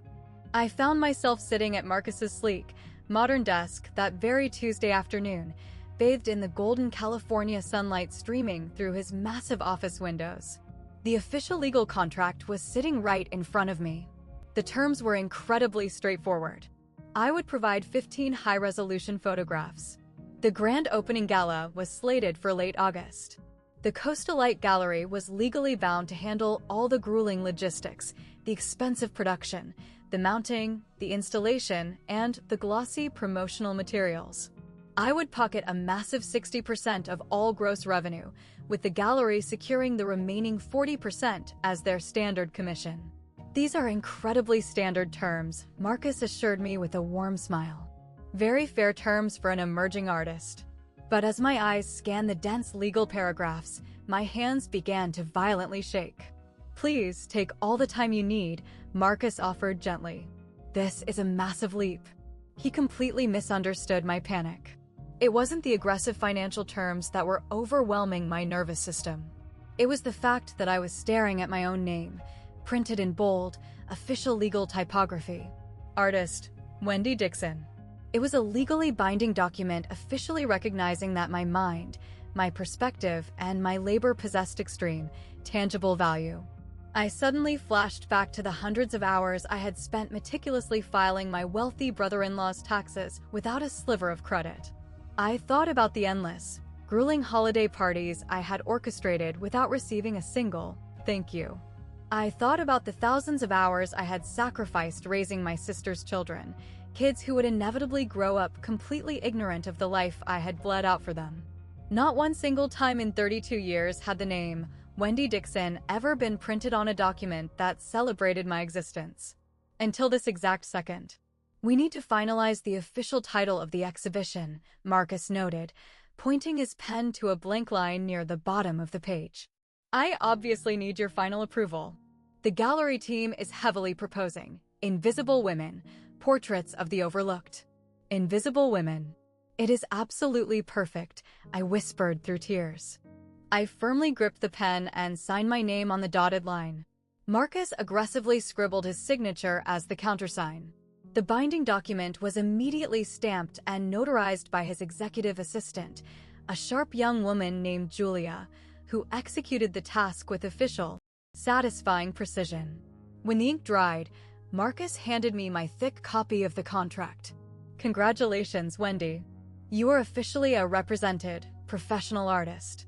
I found myself sitting at Marcus's sleek, modern desk that very Tuesday afternoon, bathed in the golden California sunlight streaming through his massive office windows. The official legal contract was sitting right in front of me. The terms were incredibly straightforward. I would provide 15 high-resolution photographs. The grand opening gala was slated for late August. The Coastal Light Gallery was legally bound to handle all the grueling logistics, the expensive production, the mounting, the installation, and the glossy promotional materials. I would pocket a massive 60% of all gross revenue, with the gallery securing the remaining 40% as their standard commission. "These are incredibly standard terms," Marcus assured me with a warm smile. "Very fair terms for an emerging artist." But as my eyes scanned the dense legal paragraphs, my hands began to violently shake. "Please take all the time you need," Marcus offered gently. "This is a massive leap." He completely misunderstood my panic. It wasn't the aggressive financial terms that were overwhelming my nervous system. It was the fact that I was staring at my own name, printed in bold, official legal typography. Artist, Wendy Dixon. It was a legally binding document officially recognizing that my mind, my perspective, and my labor possessed extreme, tangible value. I suddenly flashed back to the hundreds of hours I had spent meticulously filing my wealthy brother-in-law's taxes without a sliver of credit. I thought about the endless, grueling holiday parties I had orchestrated without receiving a single thank you. I thought about the thousands of hours I had sacrificed raising my sister's children, kids who would inevitably grow up completely ignorant of the life I had bled out for them. Not one single time in 32 years had the name Wendy Dixon ever been printed on a document that celebrated my existence. Until this exact second. "We need to finalize the official title of the exhibition," Marcus noted, pointing his pen to a blank line near the bottom of the page. "I obviously need your final approval. The gallery team is heavily proposing Invisible Women, Portraits of the Overlooked." Invisible Women. "It is absolutely perfect," I whispered through tears. I firmly gripped the pen and signed my name on the dotted line. Marcus aggressively scribbled his signature as the countersign. The binding document was immediately stamped and notarized by his executive assistant, a sharp young woman named Julia, who executed the task with official, satisfying precision. When the ink dried, Marcus handed me my thick copy of the contract. "Congratulations, Wendy. You are officially a represented, professional artist."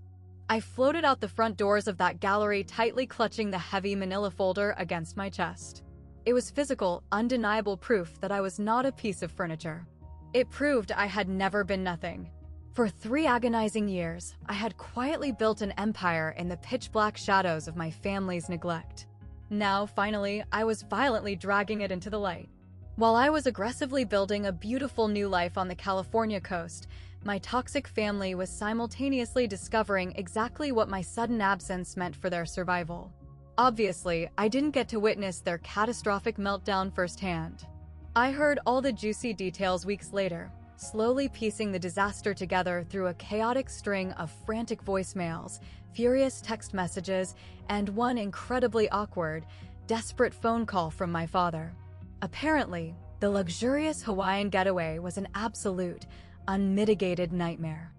I floated out the front doors of that gallery, tightly clutching the heavy manila folder against my chest. It was physical, undeniable proof that I was not a piece of furniture. It proved I had never been nothing. For 3 agonizing years, I had quietly built an empire in the pitch-black shadows of my family's neglect. Now, finally, I was violently dragging it into the light. While I was aggressively building a beautiful new life on the California coast, my toxic family was simultaneously discovering exactly what my sudden absence meant for their survival. Obviously, I didn't get to witness their catastrophic meltdown firsthand. I heard all the juicy details weeks later, slowly piecing the disaster together through a chaotic string of frantic voicemails, furious text messages, and one incredibly awkward, desperate phone call from my father. Apparently, the luxurious Hawaiian getaway was an absolute, unmitigated nightmare.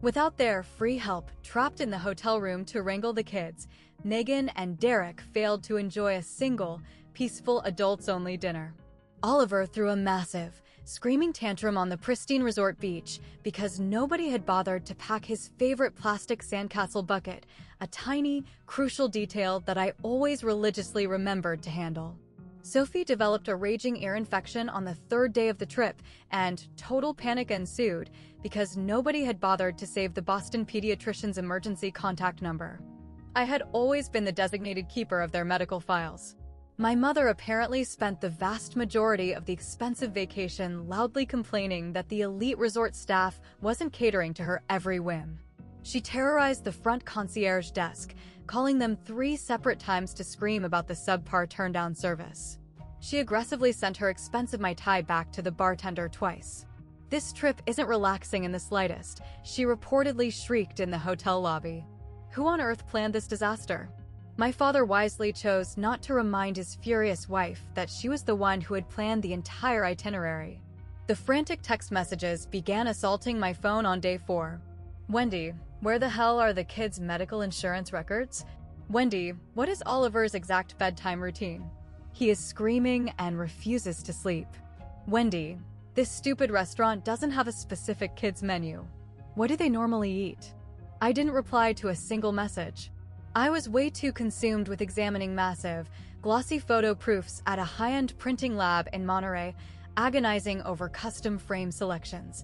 Without their free help, trapped in the hotel room to wrangle the kids, Megan and Derek failed to enjoy a single, peaceful adults-only dinner. Oliver threw a massive, screaming tantrum on the pristine resort beach because nobody had bothered to pack his favorite plastic sandcastle bucket, a tiny, crucial detail that I always religiously remembered to handle. Sophie developed a raging ear infection on the 3rd day of the trip, and total panic ensued because nobody had bothered to save the Boston pediatrician's emergency contact number. I had always been the designated keeper of their medical files. My mother apparently spent the vast majority of the expensive vacation loudly complaining that the elite resort staff wasn't catering to her every whim. She terrorized the front concierge desk, calling them 3 separate times to scream about the subpar turn-down service. She aggressively sent her expensive Mai Tai back to the bartender twice. "This trip isn't relaxing in the slightest," she reportedly shrieked in the hotel lobby. Who on earth planned this disaster? My father wisely chose not to remind his furious wife that she was the one who had planned the entire itinerary. The frantic text messages began assaulting my phone on day 4. "Wendy, where the hell are the kids' medical insurance records? Wendy, what is Oliver's exact bedtime routine? He is screaming and refuses to sleep. Wendy, this stupid restaurant doesn't have a specific kids' menu. What do they normally eat?" I didn't reply to a single message. I was way too consumed with examining massive, glossy photo proofs at a high-end printing lab in Monterey, agonizing over custom frame selections,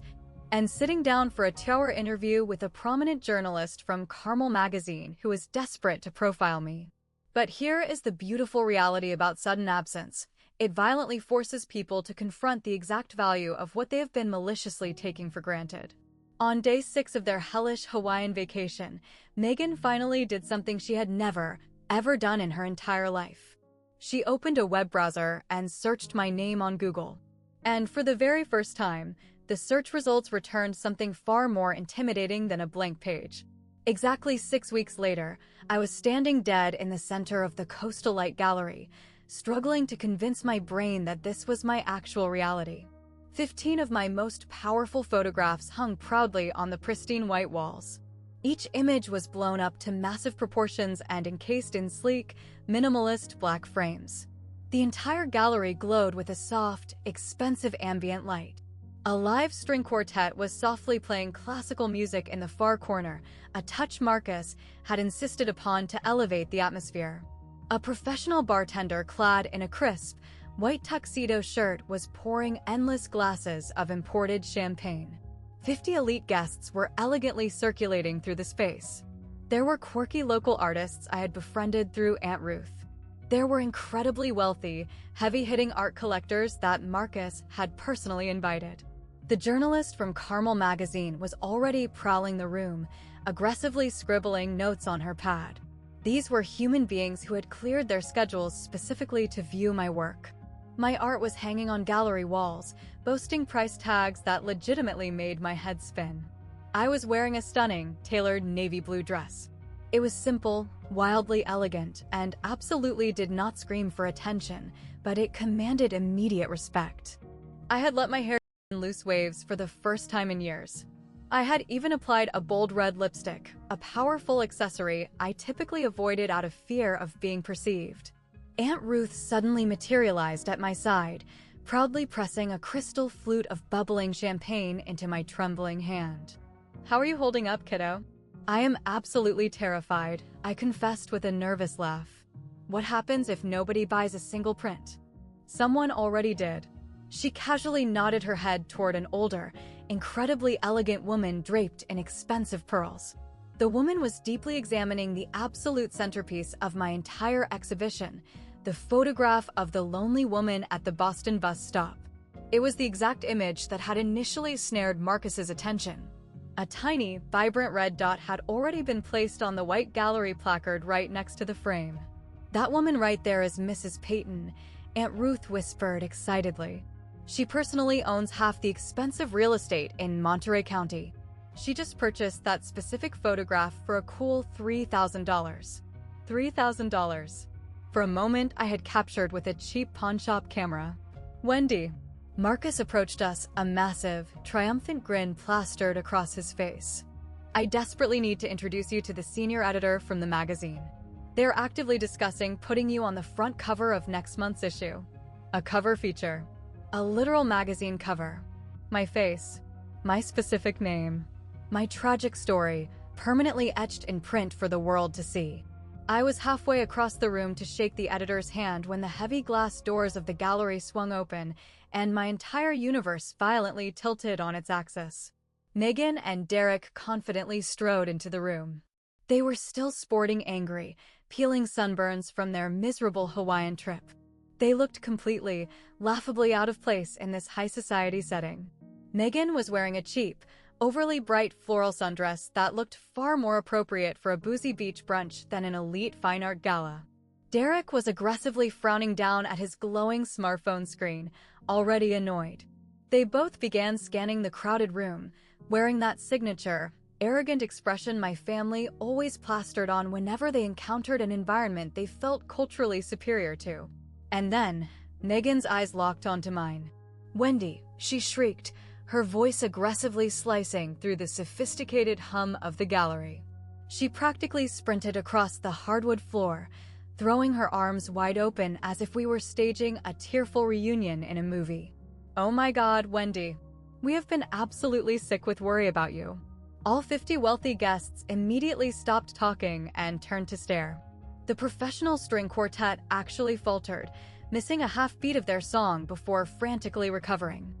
and sitting down for a 2-hour interview with a prominent journalist from Carmel magazine who was desperate to profile me. But here is the beautiful reality about sudden absence. It violently forces people to confront the exact value of what they have been maliciously taking for granted. On day 6 of their hellish Hawaiian vacation, Megan finally did something she had never, ever done in her entire life. She opened a web browser and searched my name on Google. And for the very first time, the search results returned something far more intimidating than a blank page. Exactly 6 weeks later, I was standing dead in the center of the Coastal Light Gallery, struggling to convince my brain that this was my actual reality. 15 of my most powerful photographs hung proudly on the pristine white walls. Each image was blown up to massive proportions and encased in sleek, minimalist black frames. The entire gallery glowed with a soft, expensive ambient light. A live string quartet was softly playing classical music in the far corner, a touch Marcus had insisted upon to elevate the atmosphere. A professional bartender clad in a crisp, white tuxedo shirt was pouring endless glasses of imported champagne. 50 elite guests were elegantly circulating through the space. There were quirky local artists I had befriended through Aunt Ruth. There were incredibly wealthy, heavy-hitting art collectors that Marcus had personally invited. The journalist from Carmel magazine was already prowling the room, aggressively scribbling notes on her pad. These were human beings who had cleared their schedules specifically to view my work. My art was hanging on gallery walls, boasting price tags that legitimately made my head spin. I was wearing a stunning, tailored navy blue dress. It was simple, wildly elegant, and absolutely did not scream for attention, but it commanded immediate respect. I had let my hair in loose waves for the first time in years. I had even applied a bold red lipstick, a powerful accessory I typically avoided out of fear of being perceived. Aunt Ruth suddenly materialized at my side, proudly pressing a crystal flute of bubbling champagne into my trembling hand. "How are you holding up, kiddo?" "I am absolutely terrified," I confessed with a nervous laugh. "What happens if nobody buys a single print?" "Someone already did." She casually nodded her head toward an older, incredibly elegant woman draped in expensive pearls. The woman was deeply examining the absolute centerpiece of my entire exhibition, the photograph of the lonely woman at the Boston bus stop. It was the exact image that had initially snared Marcus's attention. A tiny, vibrant red dot had already been placed on the white gallery placard right next to the frame. "That woman right there is Mrs. Peyton," Aunt Ruth whispered excitedly. "She personally owns half the expensive real estate in Monterey County. She just purchased that specific photograph for a cool $3,000. $3,000. For a moment, I had captured with a cheap pawnshop camera. "Wendy." Marcus approached us, a massive, triumphant grin plastered across his face. "I desperately need to introduce you to the senior editor from the magazine. They're actively discussing putting you on the front cover of next month's issue." A cover feature. A literal magazine cover. My face. My specific name. My tragic story, permanently etched in print for the world to see. I was halfway across the room to shake the editor's hand when the heavy glass doors of the gallery swung open, and my entire universe violently tilted on its axis. Megan and Derek confidently strode into the room. They were still sporting angry, peeling sunburns from their miserable Hawaiian trip. They looked completely, laughably out of place in this high society setting. Megan was wearing a cheap, overly bright floral sundress that looked far more appropriate for a boozy beach brunch than an elite fine art gala. Derek was aggressively frowning down at his glowing smartphone screen, already annoyed. They both began scanning the crowded room, wearing that signature, arrogant expression my family always plastered on whenever they encountered an environment they felt culturally superior to. And then, Megan's eyes locked onto mine. "Wendy," she shrieked, her voice aggressively slicing through the sophisticated hum of the gallery. She practically sprinted across the hardwood floor, throwing her arms wide open as if we were staging a tearful reunion in a movie. "Oh my God, Wendy. We have been absolutely sick with worry about you." All 50 wealthy guests immediately stopped talking and turned to stare. The professional string quartet actually faltered, missing a half beat of their song before frantically recovering.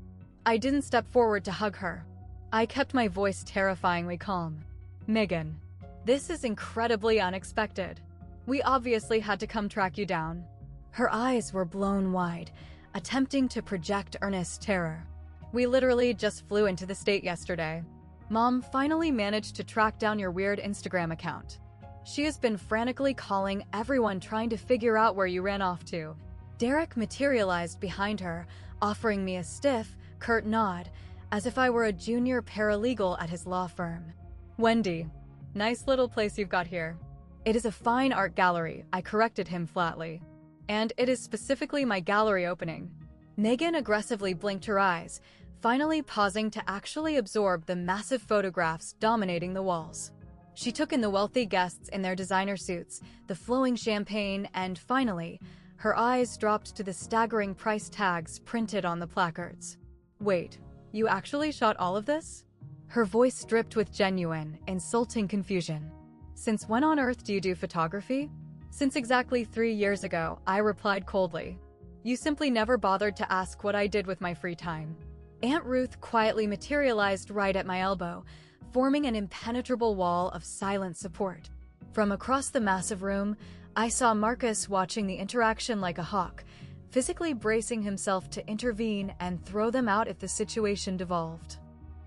I didn't step forward to hug her. I kept my voice terrifyingly calm. "Megan, this is incredibly unexpected. We obviously had to come track you down." Her eyes were blown wide, attempting to project earnest terror. "We literally just flew into the state yesterday. Mom finally managed to track down your weird Instagram account. She has been frantically calling everyone trying to figure out where you ran off to. Derek materialized behind her, offering me a stiff, curt nod, as if I were a junior paralegal at his law firm. Wendy, nice little place you've got here. It is a fine art gallery, I corrected him flatly. And it is specifically my gallery opening. Megan aggressively blinked her eyes, finally pausing to actually absorb the massive photographs dominating the walls. She took in the wealthy guests in their designer suits, the flowing champagne, and finally, her eyes dropped to the staggering price tags printed on the placards. Wait, you actually shot all of this? Her voice dripped with genuine, insulting confusion. Since when on earth do you do photography? Since exactly 3 years ago, I replied coldly. You simply never bothered to ask what I did with my free time. Aunt Ruth quietly materialized right at my elbow, forming an impenetrable wall of silent support. From across the massive room, I saw Marcus watching the interaction like a hawk, physically bracing himself to intervene and throw them out if the situation devolved.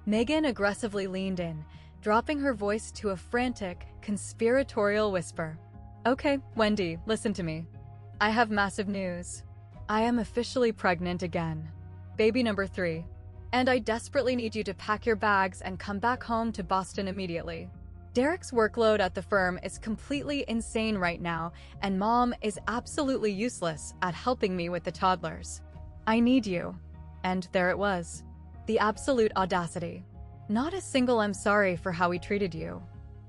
Megan aggressively leaned in, dropping her voice to a frantic, conspiratorial whisper. Okay, Wendy, listen to me. I have massive news. I am officially pregnant again. Baby number 3. And I desperately need you to pack your bags and come back home to Boston immediately. Derek's workload at the firm is completely insane right now, and Mom is absolutely useless at helping me with the toddlers. I need you. And there it was. The absolute audacity. Not a single I'm sorry for how we treated you.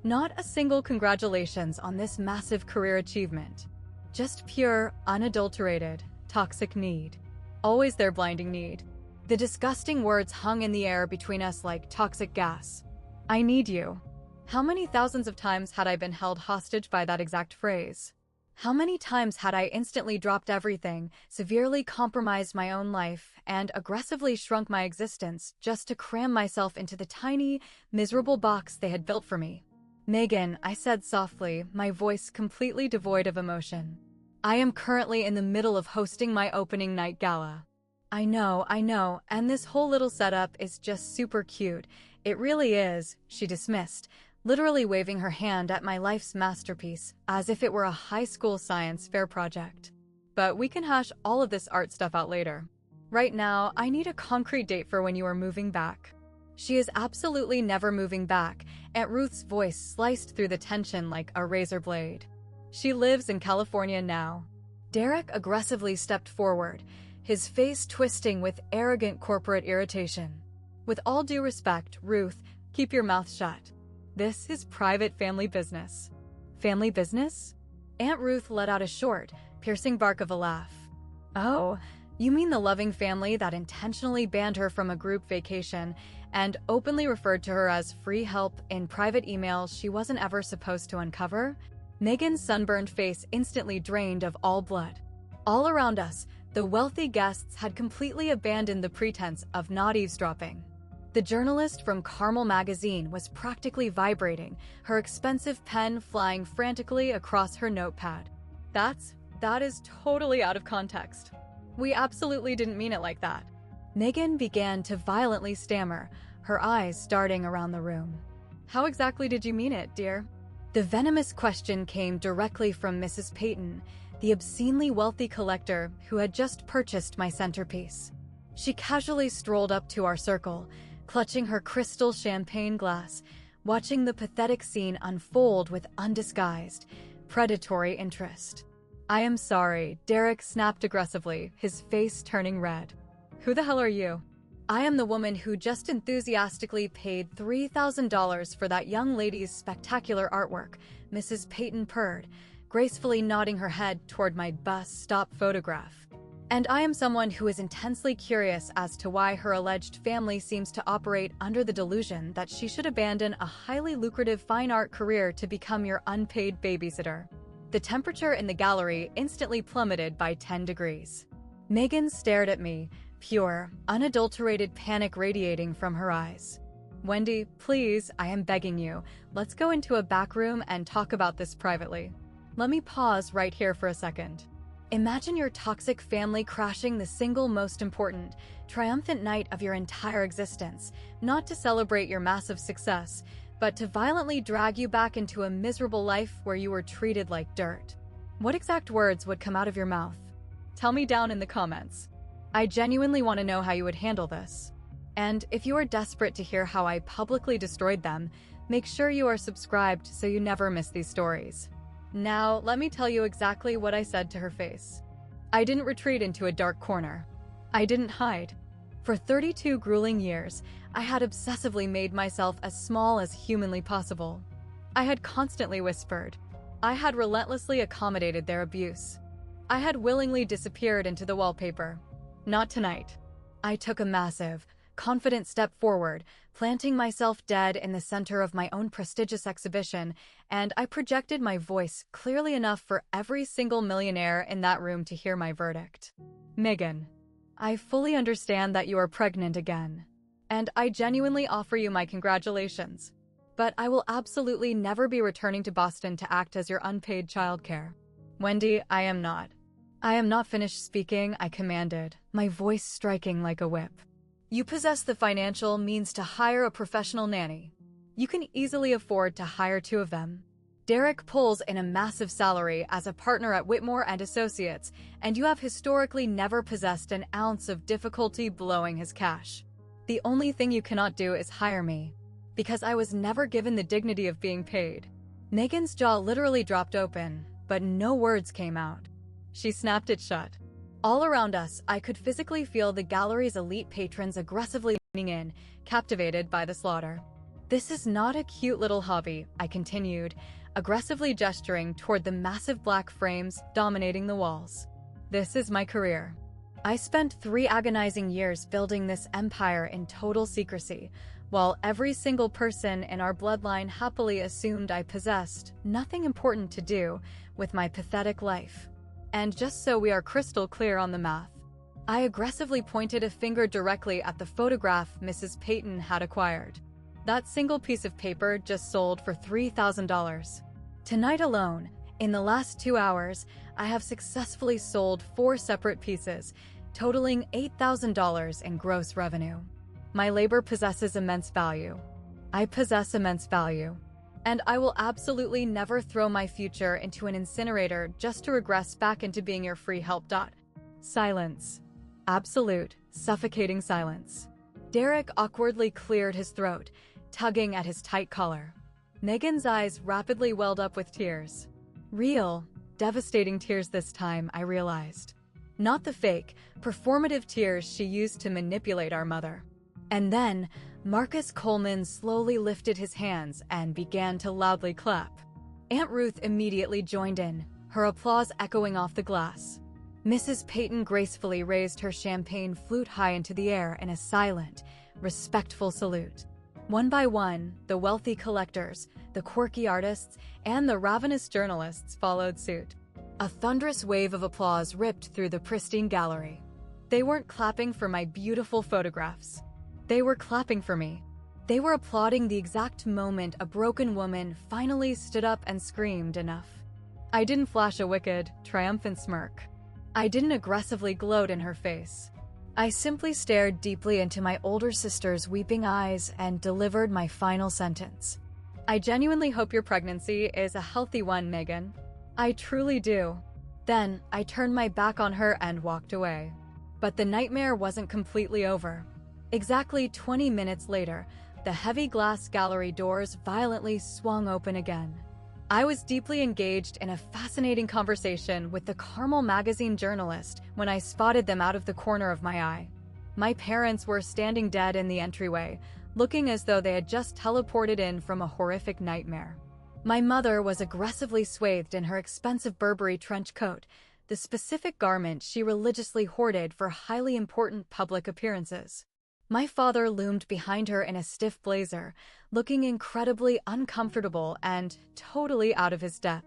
Not a single congratulations on this massive career achievement. Just pure, unadulterated, toxic need. Always their blinding need. The disgusting words hung in the air between us like toxic gas. I need you. How many thousands of times had I been held hostage by that exact phrase? How many times had I instantly dropped everything, severely compromised my own life, and aggressively shrunk my existence just to cram myself into the tiny, miserable box they had built for me? Megan, I said softly, my voice completely devoid of emotion. I am currently in the middle of hosting my opening night gala. I know, and this whole little setup is just super cute. It really is, she dismissed, literally waving her hand at my life's masterpiece, as if it were a high school science fair project. But we can hash all of this art stuff out later. Right now, I need a concrete date for when you are moving back. She is absolutely never moving back, Aunt Ruth's voice sliced through the tension like a razor blade. She lives in California now. Derek aggressively stepped forward, his face twisting with arrogant corporate irritation. With all due respect, Ruth, keep your mouth shut. This is private family business. Family business? Aunt Ruth let out a short, piercing bark of a laugh. Oh, you mean the loving family that intentionally banned her from a group vacation and openly referred to her as free help in private emails she wasn't ever supposed to uncover? Megan's sunburned face instantly drained of all blood. All around us, the wealthy guests had completely abandoned the pretense of not eavesdropping. The journalist from Carmel magazine was practically vibrating, her expensive pen flying frantically across her notepad. That is totally out of context. We absolutely didn't mean it like that. Megan began to violently stammer, her eyes darting around the room. How exactly did you mean it, dear? The venomous question came directly from Mrs. Peyton, the obscenely wealthy collector who had just purchased my centerpiece. She casually strolled up to our circle, clutching her crystal champagne glass, watching the pathetic scene unfold with undisguised, predatory interest. I am sorry, Derek snapped aggressively, his face turning red. Who the hell are you? I am the woman who just enthusiastically paid $3,000 for that young lady's spectacular artwork, Mrs. Peyton purred, gracefully nodding her head toward my bus stop photograph. And I am someone who is intensely curious as to why her alleged family seems to operate under the delusion that she should abandon a highly lucrative fine art career to become your unpaid babysitter. The temperature in the gallery instantly plummeted by 10 degrees. Megan stared at me, pure, unadulterated panic radiating from her eyes. Wendy, please, I am begging you, let's go into a back room and talk about this privately. Let me pause right here for a second. Imagine your toxic family crashing the single most important, triumphant night of your entire existence, not to celebrate your massive success, but to violently drag you back into a miserable life where you were treated like dirt. What exact words would come out of your mouth? Tell me down in the comments. I genuinely want to know how you would handle this. And if you are desperate to hear how I publicly destroyed them, make sure you are subscribed so you never miss these stories. Now, let me tell you exactly what I said to her face. I didn't retreat into a dark corner. I didn't hide. For 32 grueling years, I had obsessively made myself as small as humanly possible. I had constantly whispered. I had relentlessly accommodated their abuse. I had willingly disappeared into the wallpaper. Not tonight. I took a massive, confident step forward, planting myself dead in the center of my own prestigious exhibition, and I projected my voice clearly enough for every single millionaire in that room to hear my verdict. Megan, I fully understand that you are pregnant again, and I genuinely offer you my congratulations. But I will absolutely never be returning to Boston to act as your unpaid childcare. Wendy, I am not. I am not finished speaking, I commanded, my voice striking like a whip. You possess the financial means to hire a professional nanny. You can easily afford to hire 2 of them. Derek pulls in a massive salary as a partner at Whitmore and Associates, and you have historically never possessed an ounce of difficulty blowing his cash. The only thing you cannot do is hire me, because I was never given the dignity of being paid. Megan's jaw literally dropped open, but no words came out. She snapped it shut. All around us, I could physically feel the gallery's elite patrons aggressively leaning in, captivated by the slaughter. This is not a cute little hobby, I continued, aggressively gesturing toward the massive black frames dominating the walls. This is my career. I spent 3 agonizing years building this empire in total secrecy, while every single person in our bloodline happily assumed I possessed nothing important to do with my pathetic life. And just so we are crystal clear on the math, I aggressively pointed a finger directly at the photograph Mrs. Peyton had acquired. That single piece of paper just sold for $3,000. Tonight alone, in the last 2 hours, I have successfully sold 4 separate pieces, totaling $8,000 in gross revenue. My labor possesses immense value. I possess immense value. And I will absolutely never throw my future into an incinerator just to regress back into being your free help. Silence. Absolute, suffocating silence. Derek awkwardly cleared his throat, tugging at his tight collar. Megan's eyes rapidly welled up with tears. Real, devastating tears this time, I realized. Not the fake, performative tears she used to manipulate our mother. And then, Marcus Coleman slowly lifted his hands and began to loudly clap. Aunt Ruth immediately joined in, her applause echoing off the glass. Mrs. Peyton gracefully raised her champagne flute high into the air in a silent, respectful salute. One by one, the wealthy collectors, the quirky artists, and the ravenous journalists followed suit. A thunderous wave of applause ripped through the pristine gallery. They weren't clapping for my beautiful photographs. They were clapping for me. They were applauding the exact moment a broken woman finally stood up and screamed enough. I didn't flash a wicked, triumphant smirk. I didn't aggressively gloat in her face. I simply stared deeply into my older sister's weeping eyes and delivered my final sentence. I genuinely hope your pregnancy is a healthy one, Megan. I truly do. Then, I turned my back on her and walked away. But the nightmare wasn't completely over. Exactly 20 minutes later, the heavy glass gallery doors violently swung open again. I was deeply engaged in a fascinating conversation with the Carmel magazine journalist when I spotted them out of the corner of my eye. My parents were standing dead in the entryway, looking as though they had just teleported in from a horrific nightmare. My mother was aggressively swathed in her expensive Burberry trench coat, the specific garment she religiously hoarded for highly important public appearances. My father loomed behind her in a stiff blazer, looking incredibly uncomfortable and totally out of his depth.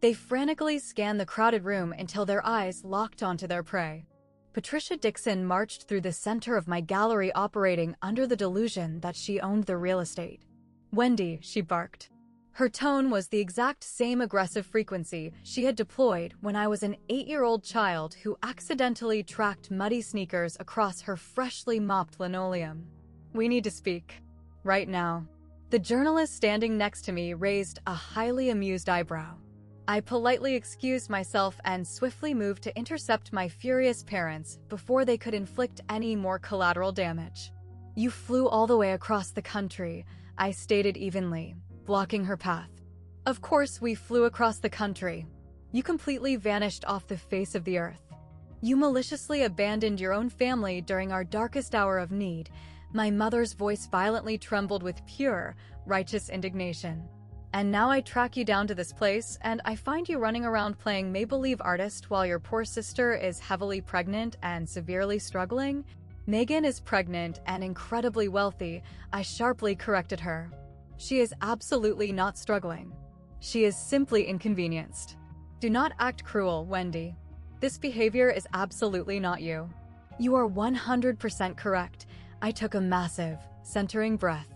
They frantically scanned the crowded room until their eyes locked onto their prey. Patricia Dixon marched through the center of my gallery, operating under the delusion that she owned the real estate. "Wendy," she barked. Her tone was the exact same aggressive frequency she had deployed when I was an 8-year-old child who accidentally tracked muddy sneakers across her freshly mopped linoleum. "We need to speak. Right now." The journalist standing next to me raised a highly amused eyebrow. I politely excused myself and swiftly moved to intercept my furious parents before they could inflict any more collateral damage. "You flew all the way across the country," I stated evenly, blocking her path. "Of course we flew across the country. You completely vanished off the face of the earth. You maliciously abandoned your own family during our darkest hour of need." My mother's voice violently trembled with pure, righteous indignation. "And now I track you down to this place, and I find you running around playing make-believe artist while your poor sister is heavily pregnant and severely struggling?" "Megan is pregnant and incredibly wealthy," I sharply corrected her. "She is absolutely not struggling. She is simply inconvenienced. Do not act cruel, Wendy. This behavior is absolutely not you." "You are 100% correct." I took a massive, centering breath.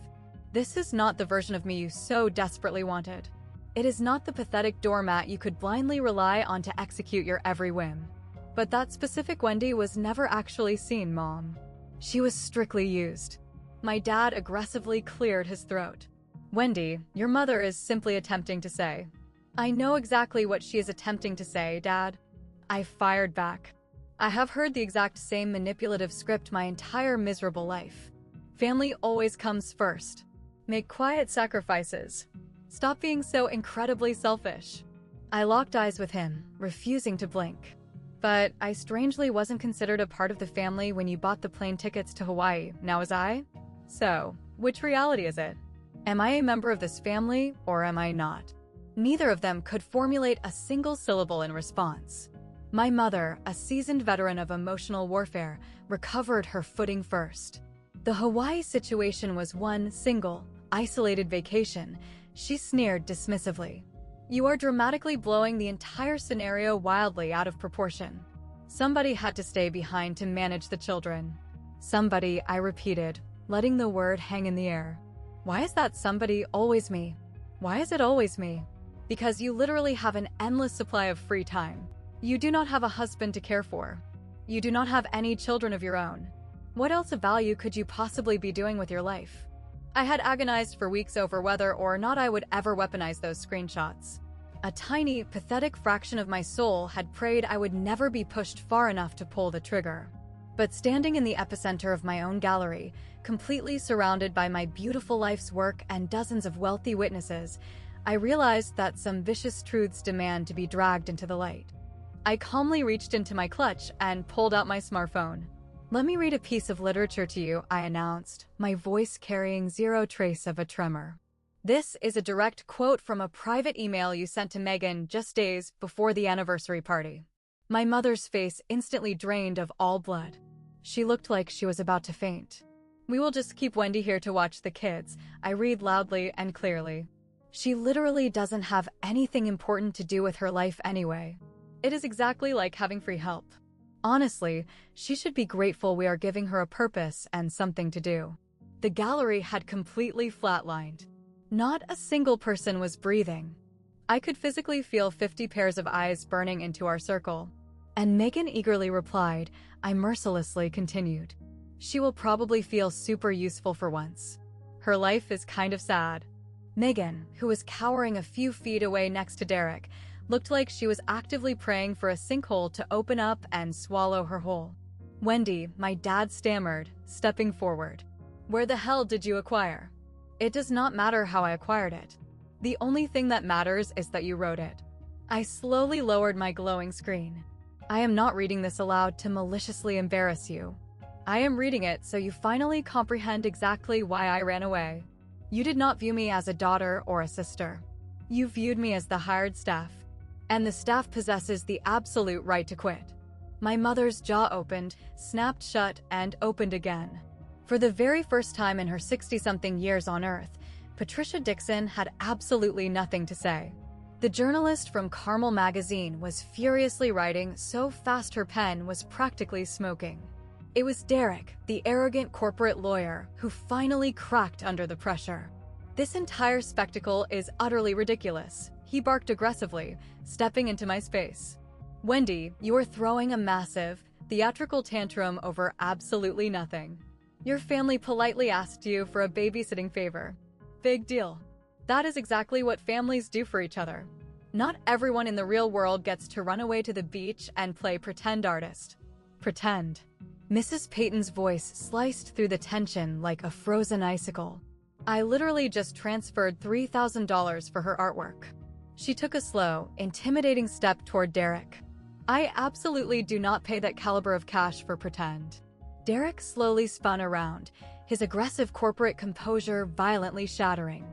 "This is not the version of me you so desperately wanted. It is not the pathetic doormat you could blindly rely on to execute your every whim. But that specific Wendy was never actually seen, Mom. She was strictly used." My dad aggressively cleared his throat. "Wendy, your mother is simply attempting to say." "I know exactly what she is attempting to say, Dad." I fired back. "I have heard the exact same manipulative script my entire miserable life. Family always comes first. Make quiet sacrifices. Stop being so incredibly selfish." I locked eyes with him, refusing to blink. "But I strangely wasn't considered a part of the family when you bought the plane tickets to Hawaii, now was I? So, which reality is it? Am I a member of this family, or am I not?" Neither of them could formulate a single syllable in response. My mother, a seasoned veteran of emotional warfare, recovered her footing first. The Hawaii situation was one single, isolated vacation. She sneered dismissively. "You are dramatically blowing the entire scenario wildly out of proportion. Somebody had to stay behind to manage the children." "Somebody," I repeated, letting the word hang in the air. "Why is that somebody always me? Why is it always me?" "Because you literally have an endless supply of free time. You do not have a husband to care for. You do not have any children of your own. What else of value could you possibly be doing with your life?" I had agonized for weeks over whether or not I would ever weaponize those screenshots. A tiny, pathetic fraction of my soul had prayed I would never be pushed far enough to pull the trigger. But standing in the epicenter of my own gallery, completely surrounded by my beautiful life's work and dozens of wealthy witnesses, I realized that some vicious truths demand to be dragged into the light. I calmly reached into my clutch and pulled out my smartphone. "Let me read a piece of literature to you," I announced, my voice carrying zero trace of a tremor. "This is a direct quote from a private email you sent to Megan just days before the anniversary party." My mother's face instantly drained of all blood. She looked like she was about to faint. "We will just keep Wendy here to watch the kids," I read loudly and clearly. "She literally doesn't have anything important to do with her life anyway. It is exactly like having free help. Honestly, she should be grateful we are giving her a purpose and something to do." The gallery had completely flatlined. Not a single person was breathing. I could physically feel 50 pairs of eyes burning into our circle. And Megan eagerly replied. I mercilessly continued. "She will probably feel super useful for once. Her life is kind of sad." Megan, who was cowering a few feet away next to Derek, looked like she was actively praying for a sinkhole to open up and swallow her whole. "Wendy," my dad stammered, stepping forward. "Where the hell did you acquire?" "It does not matter how I acquired it. The only thing that matters is that you wrote it." I slowly lowered my glowing screen. "I am not reading this aloud to maliciously embarrass you. I am reading it so you finally comprehend exactly why I ran away. You did not view me as a daughter or a sister. You viewed me as the hired staff. And the staff possesses the absolute right to quit." My mother's jaw opened, snapped shut, and opened again. For the very first time in her 60-something years on Earth, Patricia Dixon had absolutely nothing to say. The journalist from Carmel magazine was furiously writing so fast her pen was practically smoking. It was Derek, the arrogant corporate lawyer, who finally cracked under the pressure. This entire spectacle is utterly ridiculous, he barked aggressively, stepping into my space. Wendy, you are throwing a massive, theatrical tantrum over absolutely nothing. Your family politely asked you for a babysitting favor. Big deal. That is exactly what families do for each other. Not everyone in the real world gets to run away to the beach and play pretend artist. Pretend. Mrs. Peyton's voice sliced through the tension like a frozen icicle. I literally just transferred $3,000 for her artwork. She took a slow, intimidating step toward Derek. I absolutely do not pay that caliber of cash for pretend. Derek slowly spun around, his aggressive corporate composure violently shattering.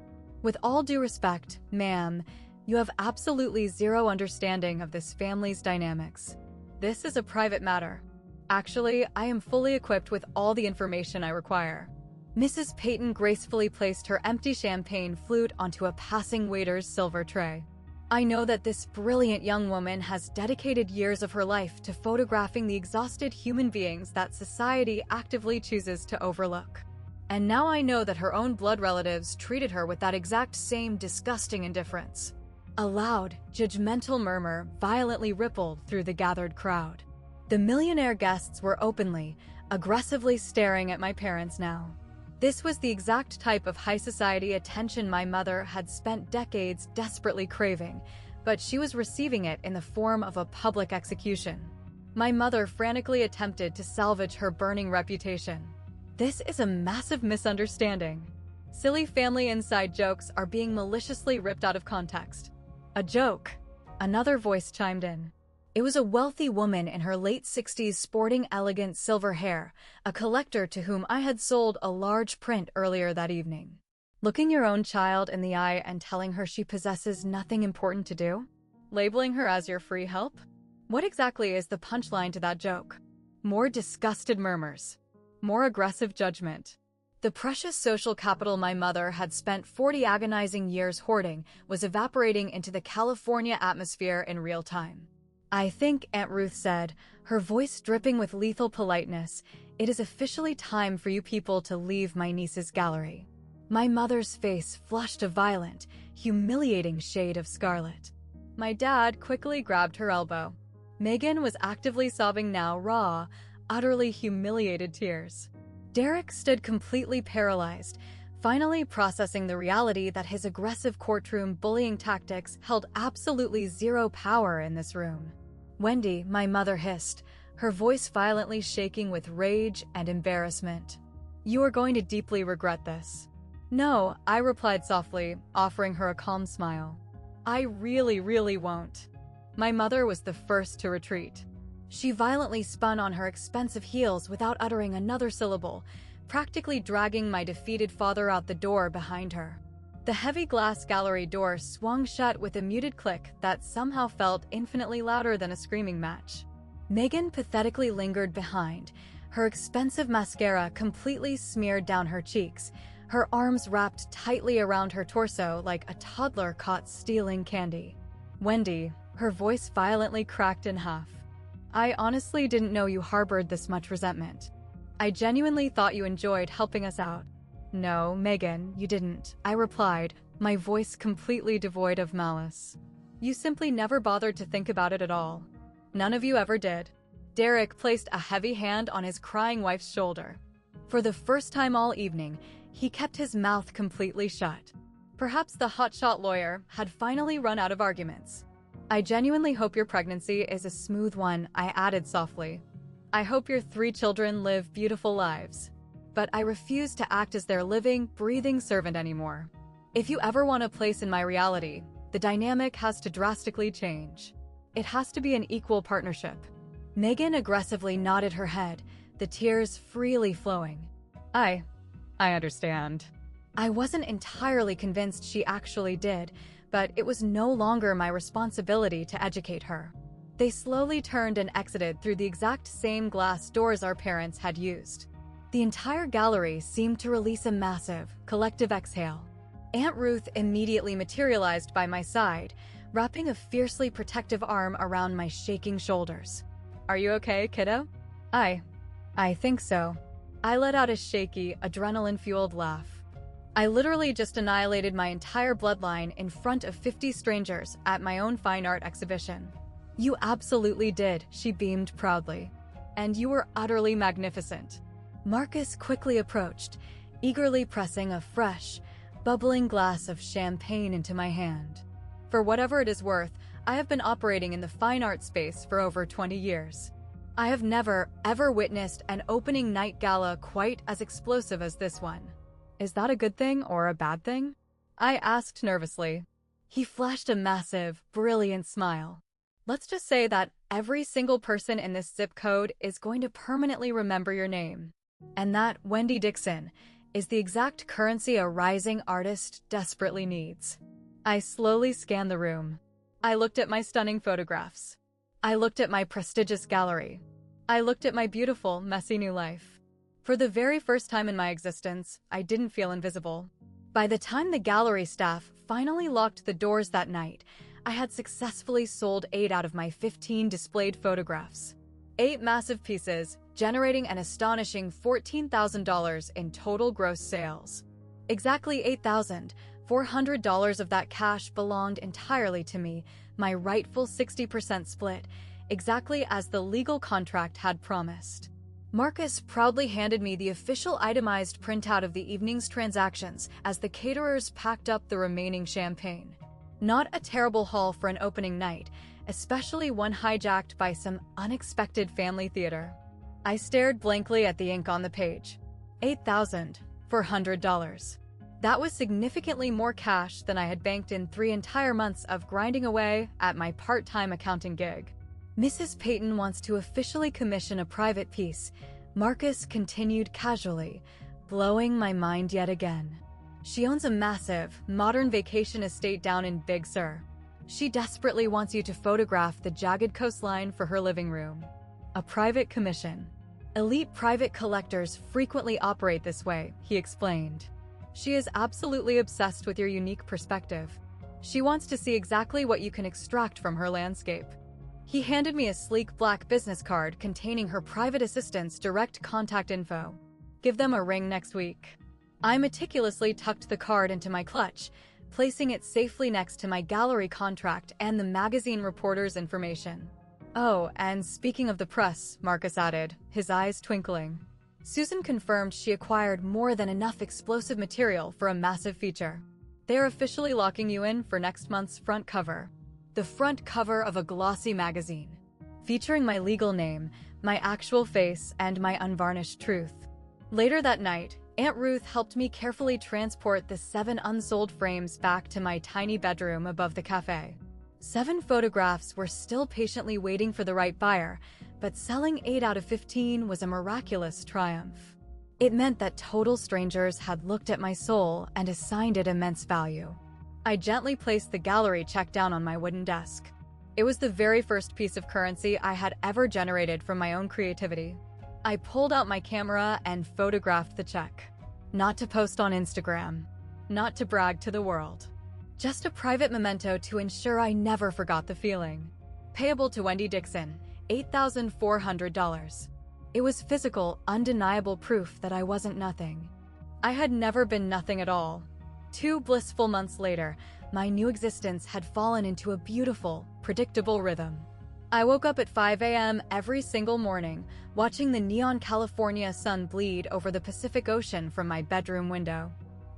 With all due respect, ma'am, you have absolutely zero understanding of this family's dynamics. This is a private matter. Actually, I am fully equipped with all the information I require. Mrs. Peyton gracefully placed her empty champagne flute onto a passing waiter's silver tray. I know that this brilliant young woman has dedicated years of her life to photographing the exhausted human beings that society actively chooses to overlook. And now I know that her own blood relatives treated her with that exact same disgusting indifference. A loud, judgmental murmur violently rippled through the gathered crowd. The millionaire guests were openly, aggressively staring at my parents now. This was the exact type of high society attention my mother had spent decades desperately craving, but she was receiving it in the form of a public execution. My mother frantically attempted to salvage her burning reputation. This is a massive misunderstanding. Silly family inside jokes are being maliciously ripped out of context. A joke. Another voice chimed in. It was a wealthy woman in her late 60s sporting elegant silver hair, a collector to whom I had sold a large print earlier that evening. Looking your own child in the eye and telling her she possesses nothing important to do? Labeling her as your free help? What exactly is the punchline to that joke? More disgusted murmurs. More aggressive judgment. The precious social capital my mother had spent 40 agonizing years hoarding was evaporating into the California atmosphere in real time. I think, Aunt Ruth said, her voice dripping with lethal politeness, it is officially time for you people to leave my niece's gallery. My mother's face flushed a violent, humiliating shade of scarlet. My dad quickly grabbed her elbow. Megan was actively sobbing now raw, utterly humiliated tears. Derek stood completely paralyzed, finally processing the reality that his aggressive courtroom bullying tactics held absolutely zero power in this room. Wendy, my mother hissed, her voice violently shaking with rage and embarrassment. You are going to deeply regret this. No, I replied softly, offering her a calm smile. I really won't. My mother was the first to retreat. She violently spun on her expensive heels without uttering another syllable, practically dragging my defeated father out the door behind her. The heavy glass gallery door swung shut with a muted click that somehow felt infinitely louder than a screaming match. Megan pathetically lingered behind, her expensive mascara completely smeared down her cheeks, her arms wrapped tightly around her torso like a toddler caught stealing candy. Wendy, her voice violently cracked in half. I honestly didn't know you harbored this much resentment. I genuinely thought you enjoyed helping us out. No, Megan, you didn't, I replied, my voice completely devoid of malice. You simply never bothered to think about it at all. None of you ever did. Derek placed a heavy hand on his crying wife's shoulder. For the first time all evening, he kept his mouth completely shut. Perhaps the hotshot lawyer had finally run out of arguments. I genuinely hope your pregnancy is a smooth one, I added softly. I hope your 3 children live beautiful lives. But I refuse to act as their living, breathing servant anymore. If you ever want a place in my reality, the dynamic has to drastically change. It has to be an equal partnership. Megan aggressively nodded her head, the tears freely flowing. I understand. I wasn't entirely convinced she actually did, but it was no longer my responsibility to educate her. They slowly turned and exited through the exact same glass doors our parents had used. The entire gallery seemed to release a massive, collective exhale. Aunt Ruth immediately materialized by my side, wrapping a fiercely protective arm around my shaking shoulders. Are you okay, kiddo? I think so. I let out a shaky, adrenaline-fueled laugh. I literally just annihilated my entire bloodline in front of 50 strangers at my own fine art exhibition. You absolutely did, she beamed proudly. And you were utterly magnificent. Marcus quickly approached, eagerly pressing a fresh, bubbling glass of champagne into my hand. For whatever it is worth, I have been operating in the fine art space for over 20 years. I have never, ever witnessed an opening night gala quite as explosive as this one. Is that a good thing or a bad thing? I asked nervously. He flashed a massive, brilliant smile. Let's just say that every single person in this zip code is going to permanently remember your name. And that, Wendy Dixon, is the exact currency a rising artist desperately needs. I slowly scanned the room. I looked at my stunning photographs. I looked at my prestigious gallery. I looked at my beautiful, messy new life. For the very first time in my existence, I didn't feel invisible. By the time the gallery staff finally locked the doors that night, I had successfully sold 8 out of my 15 displayed photographs. 8 massive pieces, generating an astonishing $14,000 in total gross sales. Exactly $8,400 of that cash belonged entirely to me, my rightful 60% split, exactly as the legal contract had promised. Marcus proudly handed me the official itemized printout of the evening's transactions as the caterers packed up the remaining champagne. Not a terrible haul for an opening night, especially one hijacked by some unexpected family theater. I stared blankly at the ink on the page. $8,400. That was significantly more cash than I had banked in 3 entire months of grinding away at my part-time accounting gig. Mrs. Peyton wants to officially commission a private piece, Marcus continued casually, blowing my mind yet again. She owns a massive, modern vacation estate down in Big Sur. She desperately wants you to photograph the jagged coastline for her living room. A private commission. Elite private collectors frequently operate this way, he explained. She is absolutely obsessed with your unique perspective. She wants to see exactly what you can extract from her landscape. He handed me a sleek black business card containing her private assistant's direct contact info. Give them a ring next week. I meticulously tucked the card into my clutch, placing it safely next to my gallery contract and the magazine reporter's information. Oh, and speaking of the press, Marcus added, his eyes twinkling. Susan confirmed she acquired more than enough explosive material for a massive feature. They are officially locking you in for next month's front cover. The front cover of a glossy magazine, featuring my legal name, my actual face, and my unvarnished truth. Later that night, Aunt Ruth helped me carefully transport the 7 unsold frames back to my tiny bedroom above the cafe. 7 photographs were still patiently waiting for the right buyer, but selling 8 out of 15 was a miraculous triumph. It meant that total strangers had looked at my soul and assigned it immense value. I gently placed the gallery check down on my wooden desk. It was the very first piece of currency I had ever generated from my own creativity. I pulled out my camera and photographed the check. Not to post on Instagram. Not to brag to the world. Just a private memento to ensure I never forgot the feeling. Payable to Wendy Dixon, $8,400. It was physical, undeniable proof that I wasn't nothing. I had never been nothing at all. 2 blissful months later, my new existence had fallen into a beautiful, predictable rhythm. I woke up at 5 a.m. every single morning, watching the neon California sun bleed over the Pacific Ocean from my bedroom window.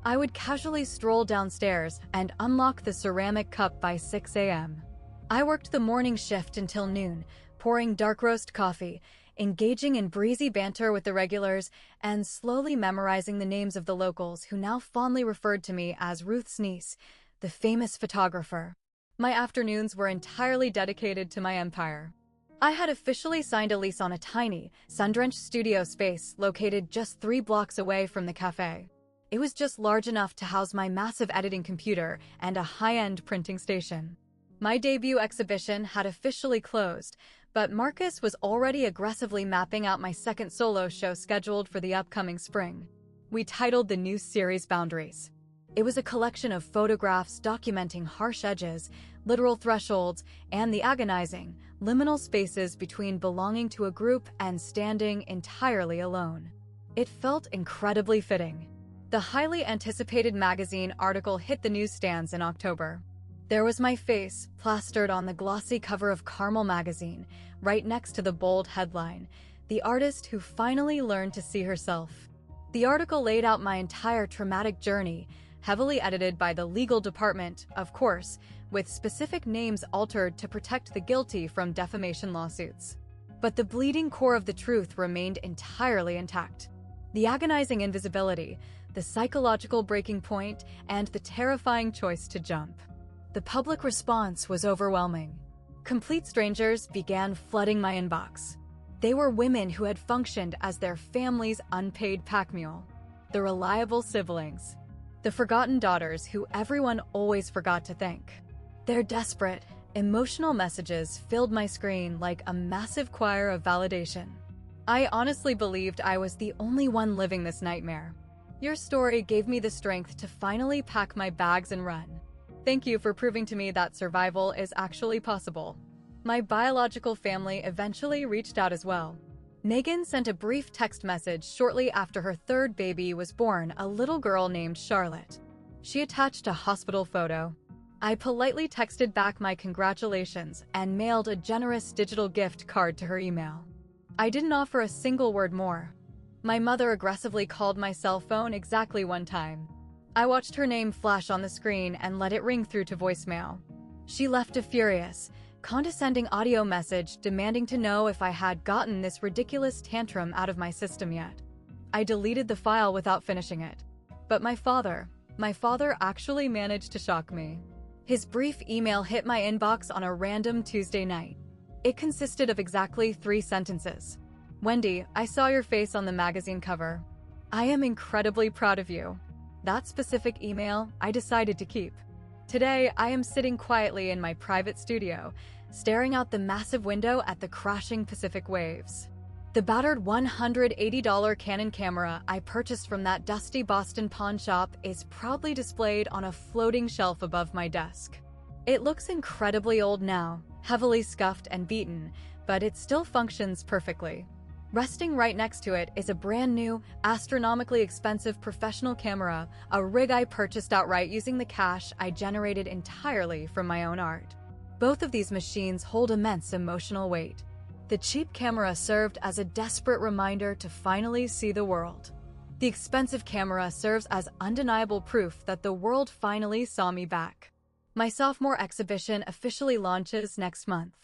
I would casually stroll downstairs and unlock the ceramic cup by 6 a.m. I worked the morning shift until noon, pouring dark roast coffee, engaging in breezy banter with the regulars, and slowly memorizing the names of the locals who now fondly referred to me as Ruth's niece, the famous photographer. My afternoons were entirely dedicated to my empire. I had officially signed a lease on a tiny, sun-drenched studio space located just 3 blocks away from the cafe. It was just large enough to house my massive editing computer and a high-end printing station. My debut exhibition had officially closed, but Marcus was already aggressively mapping out my second solo show scheduled for the upcoming spring. We titled the new series Boundaries. It was a collection of photographs documenting harsh edges, literal thresholds, and the agonizing, liminal spaces between belonging to a group and standing entirely alone. It felt incredibly fitting. The highly anticipated magazine article hit the newsstands in October. There was my face, plastered on the glossy cover of Carmel magazine, right next to the bold headline, "The artist who finally learned to see herself." The article laid out my entire traumatic journey, heavily edited by the legal department, of course, with specific names altered to protect the guilty from defamation lawsuits. But the bleeding core of the truth remained entirely intact. The agonizing invisibility, the psychological breaking point, and the terrifying choice to jump. The public response was overwhelming. Complete strangers began flooding my inbox. They were women who had functioned as their family's unpaid pack mule, the reliable siblings, the forgotten daughters who everyone always forgot to thank. Their desperate, emotional messages filled my screen like a massive choir of validation. I honestly believed I was the only one living this nightmare. Your story gave me the strength to finally pack my bags and run. Thank you for proving to me that survival is actually possible. My biological family eventually reached out as well. Megan sent a brief text message shortly after her third baby was born, a little girl named Charlotte. She attached a hospital photo. I politely texted back my congratulations and mailed a generous digital gift card to her email. I didn't offer a single word more. My mother aggressively called my cell phone exactly one time. I watched her name flash on the screen and let it ring through to voicemail. She left a furious, condescending audio message demanding to know if I had gotten this ridiculous tantrum out of my system yet. I deleted the file without finishing it. But my father actually managed to shock me. His brief email hit my inbox on a random Tuesday night. It consisted of exactly 3 sentences. "Wendy, I saw your face on the magazine cover. I am incredibly proud of you." That specific email I decided to keep. Today, I am sitting quietly in my private studio, staring out the massive window at the crashing Pacific waves. The battered $180 Canon camera I purchased from that dusty Boston pawn shop is proudly displayed on a floating shelf above my desk. It looks incredibly old now, heavily scuffed and beaten, but it still functions perfectly. Resting right next to it is a brand new, astronomically expensive professional camera, a rig I purchased outright using the cash I generated entirely from my own art. Both of these machines hold immense emotional weight. The cheap camera served as a desperate reminder to finally see the world. The expensive camera serves as undeniable proof that the world finally saw me back. My sophomore exhibition officially launches next month.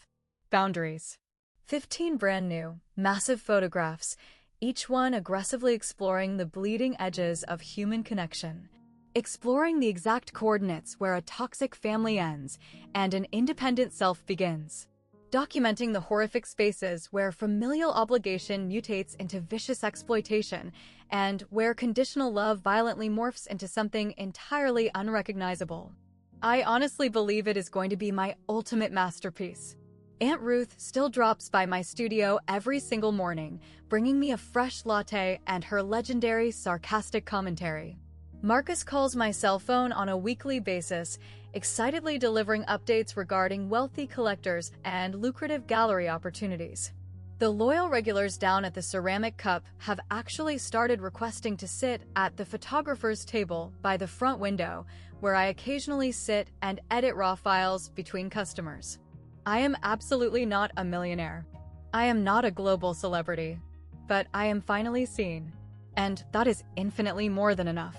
Boundaries. 15 brand new, massive photographs, each one aggressively exploring the bleeding edges of human connection, exploring the exact coordinates where a toxic family ends and an independent self begins, documenting the horrific spaces where familial obligation mutates into vicious exploitation and where conditional love violently morphs into something entirely unrecognizable. I honestly believe it is going to be my ultimate masterpiece. Aunt Ruth still drops by my studio every single morning, bringing me a fresh latte and her legendary sarcastic commentary. Marcus calls my cell phone on a weekly basis, excitedly delivering updates regarding wealthy collectors and lucrative gallery opportunities. The loyal regulars down at the Ceramic Cup have actually started requesting to sit at the photographer's table by the front window, where I occasionally sit and edit raw files between customers. I am absolutely not a millionaire. I am not a global celebrity. But I am finally seen. And that is infinitely more than enough.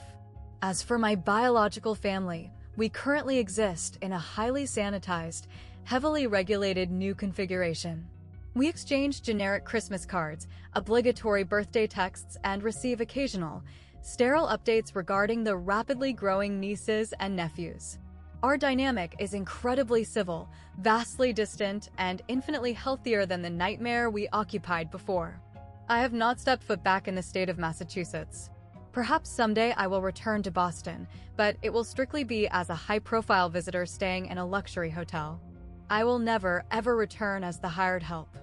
As for my biological family, we currently exist in a highly sanitized, heavily regulated new configuration. We exchange generic Christmas cards, obligatory birthday texts, and receive occasional, sterile updates regarding the rapidly growing nieces and nephews. Our dynamic is incredibly civil, vastly distant, and infinitely healthier than the nightmare we occupied before. I have not stepped foot back in the state of Massachusetts. Perhaps someday I will return to Boston, but it will strictly be as a high-profile visitor staying in a luxury hotel. I will never, ever return as the hired help.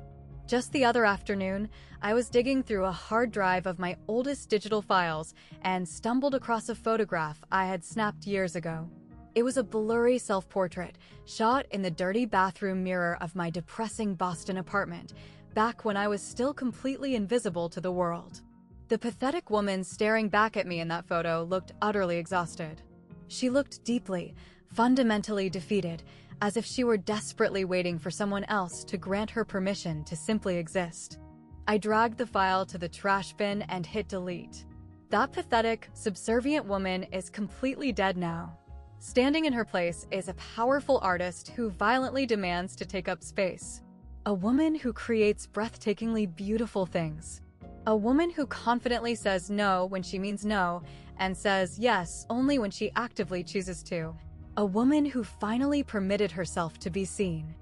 Just the other afternoon, I was digging through a hard drive of my oldest digital files and stumbled across a photograph I had snapped years ago. It was a blurry self-portrait, shot in the dirty bathroom mirror of my depressing Boston apartment, back when I was still completely invisible to the world. The pathetic woman staring back at me in that photo looked utterly exhausted. She looked deeply, fundamentally defeated, as if she were desperately waiting for someone else to grant her permission to simply exist. I dragged the file to the trash bin and hit delete. That pathetic, subservient woman is completely dead now. Standing in her place is a powerful artist who violently demands to take up space. A woman who creates breathtakingly beautiful things. A woman who confidently says no when she means no, and says yes only when she actively chooses to. A woman who finally permitted herself to be seen.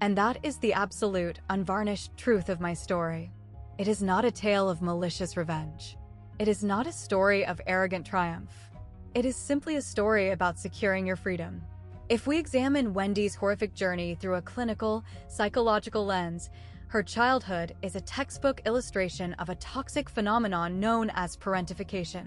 And that is the absolute, unvarnished truth of my story. It is not a tale of malicious revenge. It is not a story of arrogant triumph. It is simply a story about securing your freedom. If we examine Wendy's horrific journey through a clinical, psychological lens, her childhood is a textbook illustration of a toxic phenomenon known as parentification.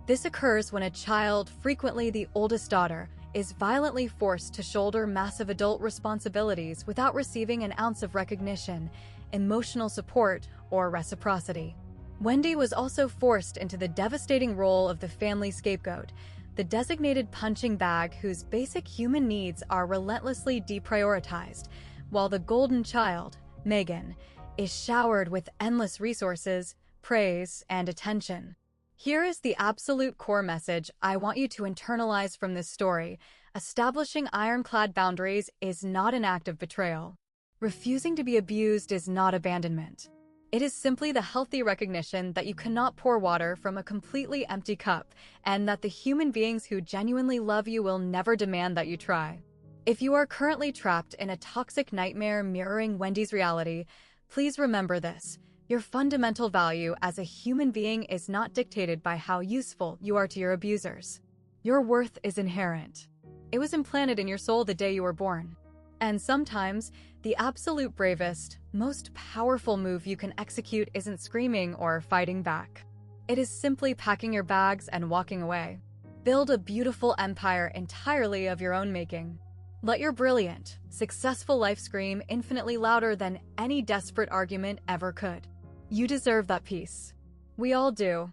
This occurs when a child, frequently the oldest daughter, is violently forced to shoulder massive adult responsibilities without receiving an ounce of recognition, emotional support, or reciprocity. Wendy was also forced into the devastating role of the family scapegoat, the designated punching bag whose basic human needs are relentlessly deprioritized, while the golden child, Megan, is showered with endless resources, praise, and attention. Here is the absolute core message I want you to internalize from this story. Establishing ironclad boundaries is not an act of betrayal. Refusing to be abused is not abandonment. It is simply the healthy recognition that you cannot pour water from a completely empty cup, and that the human beings who genuinely love you will never demand that you try. If you are currently trapped in a toxic nightmare mirroring Wendy's reality, please remember this. Your fundamental value as a human being is not dictated by how useful you are to your abusers. Your worth is inherent. It was implanted in your soul the day you were born. And sometimes, the absolute bravest, most powerful move you can execute isn't screaming or fighting back. It is simply packing your bags and walking away. Build a beautiful empire entirely of your own making. Let your brilliant, successful life scream infinitely louder than any desperate argument ever could. You deserve that peace. We all do.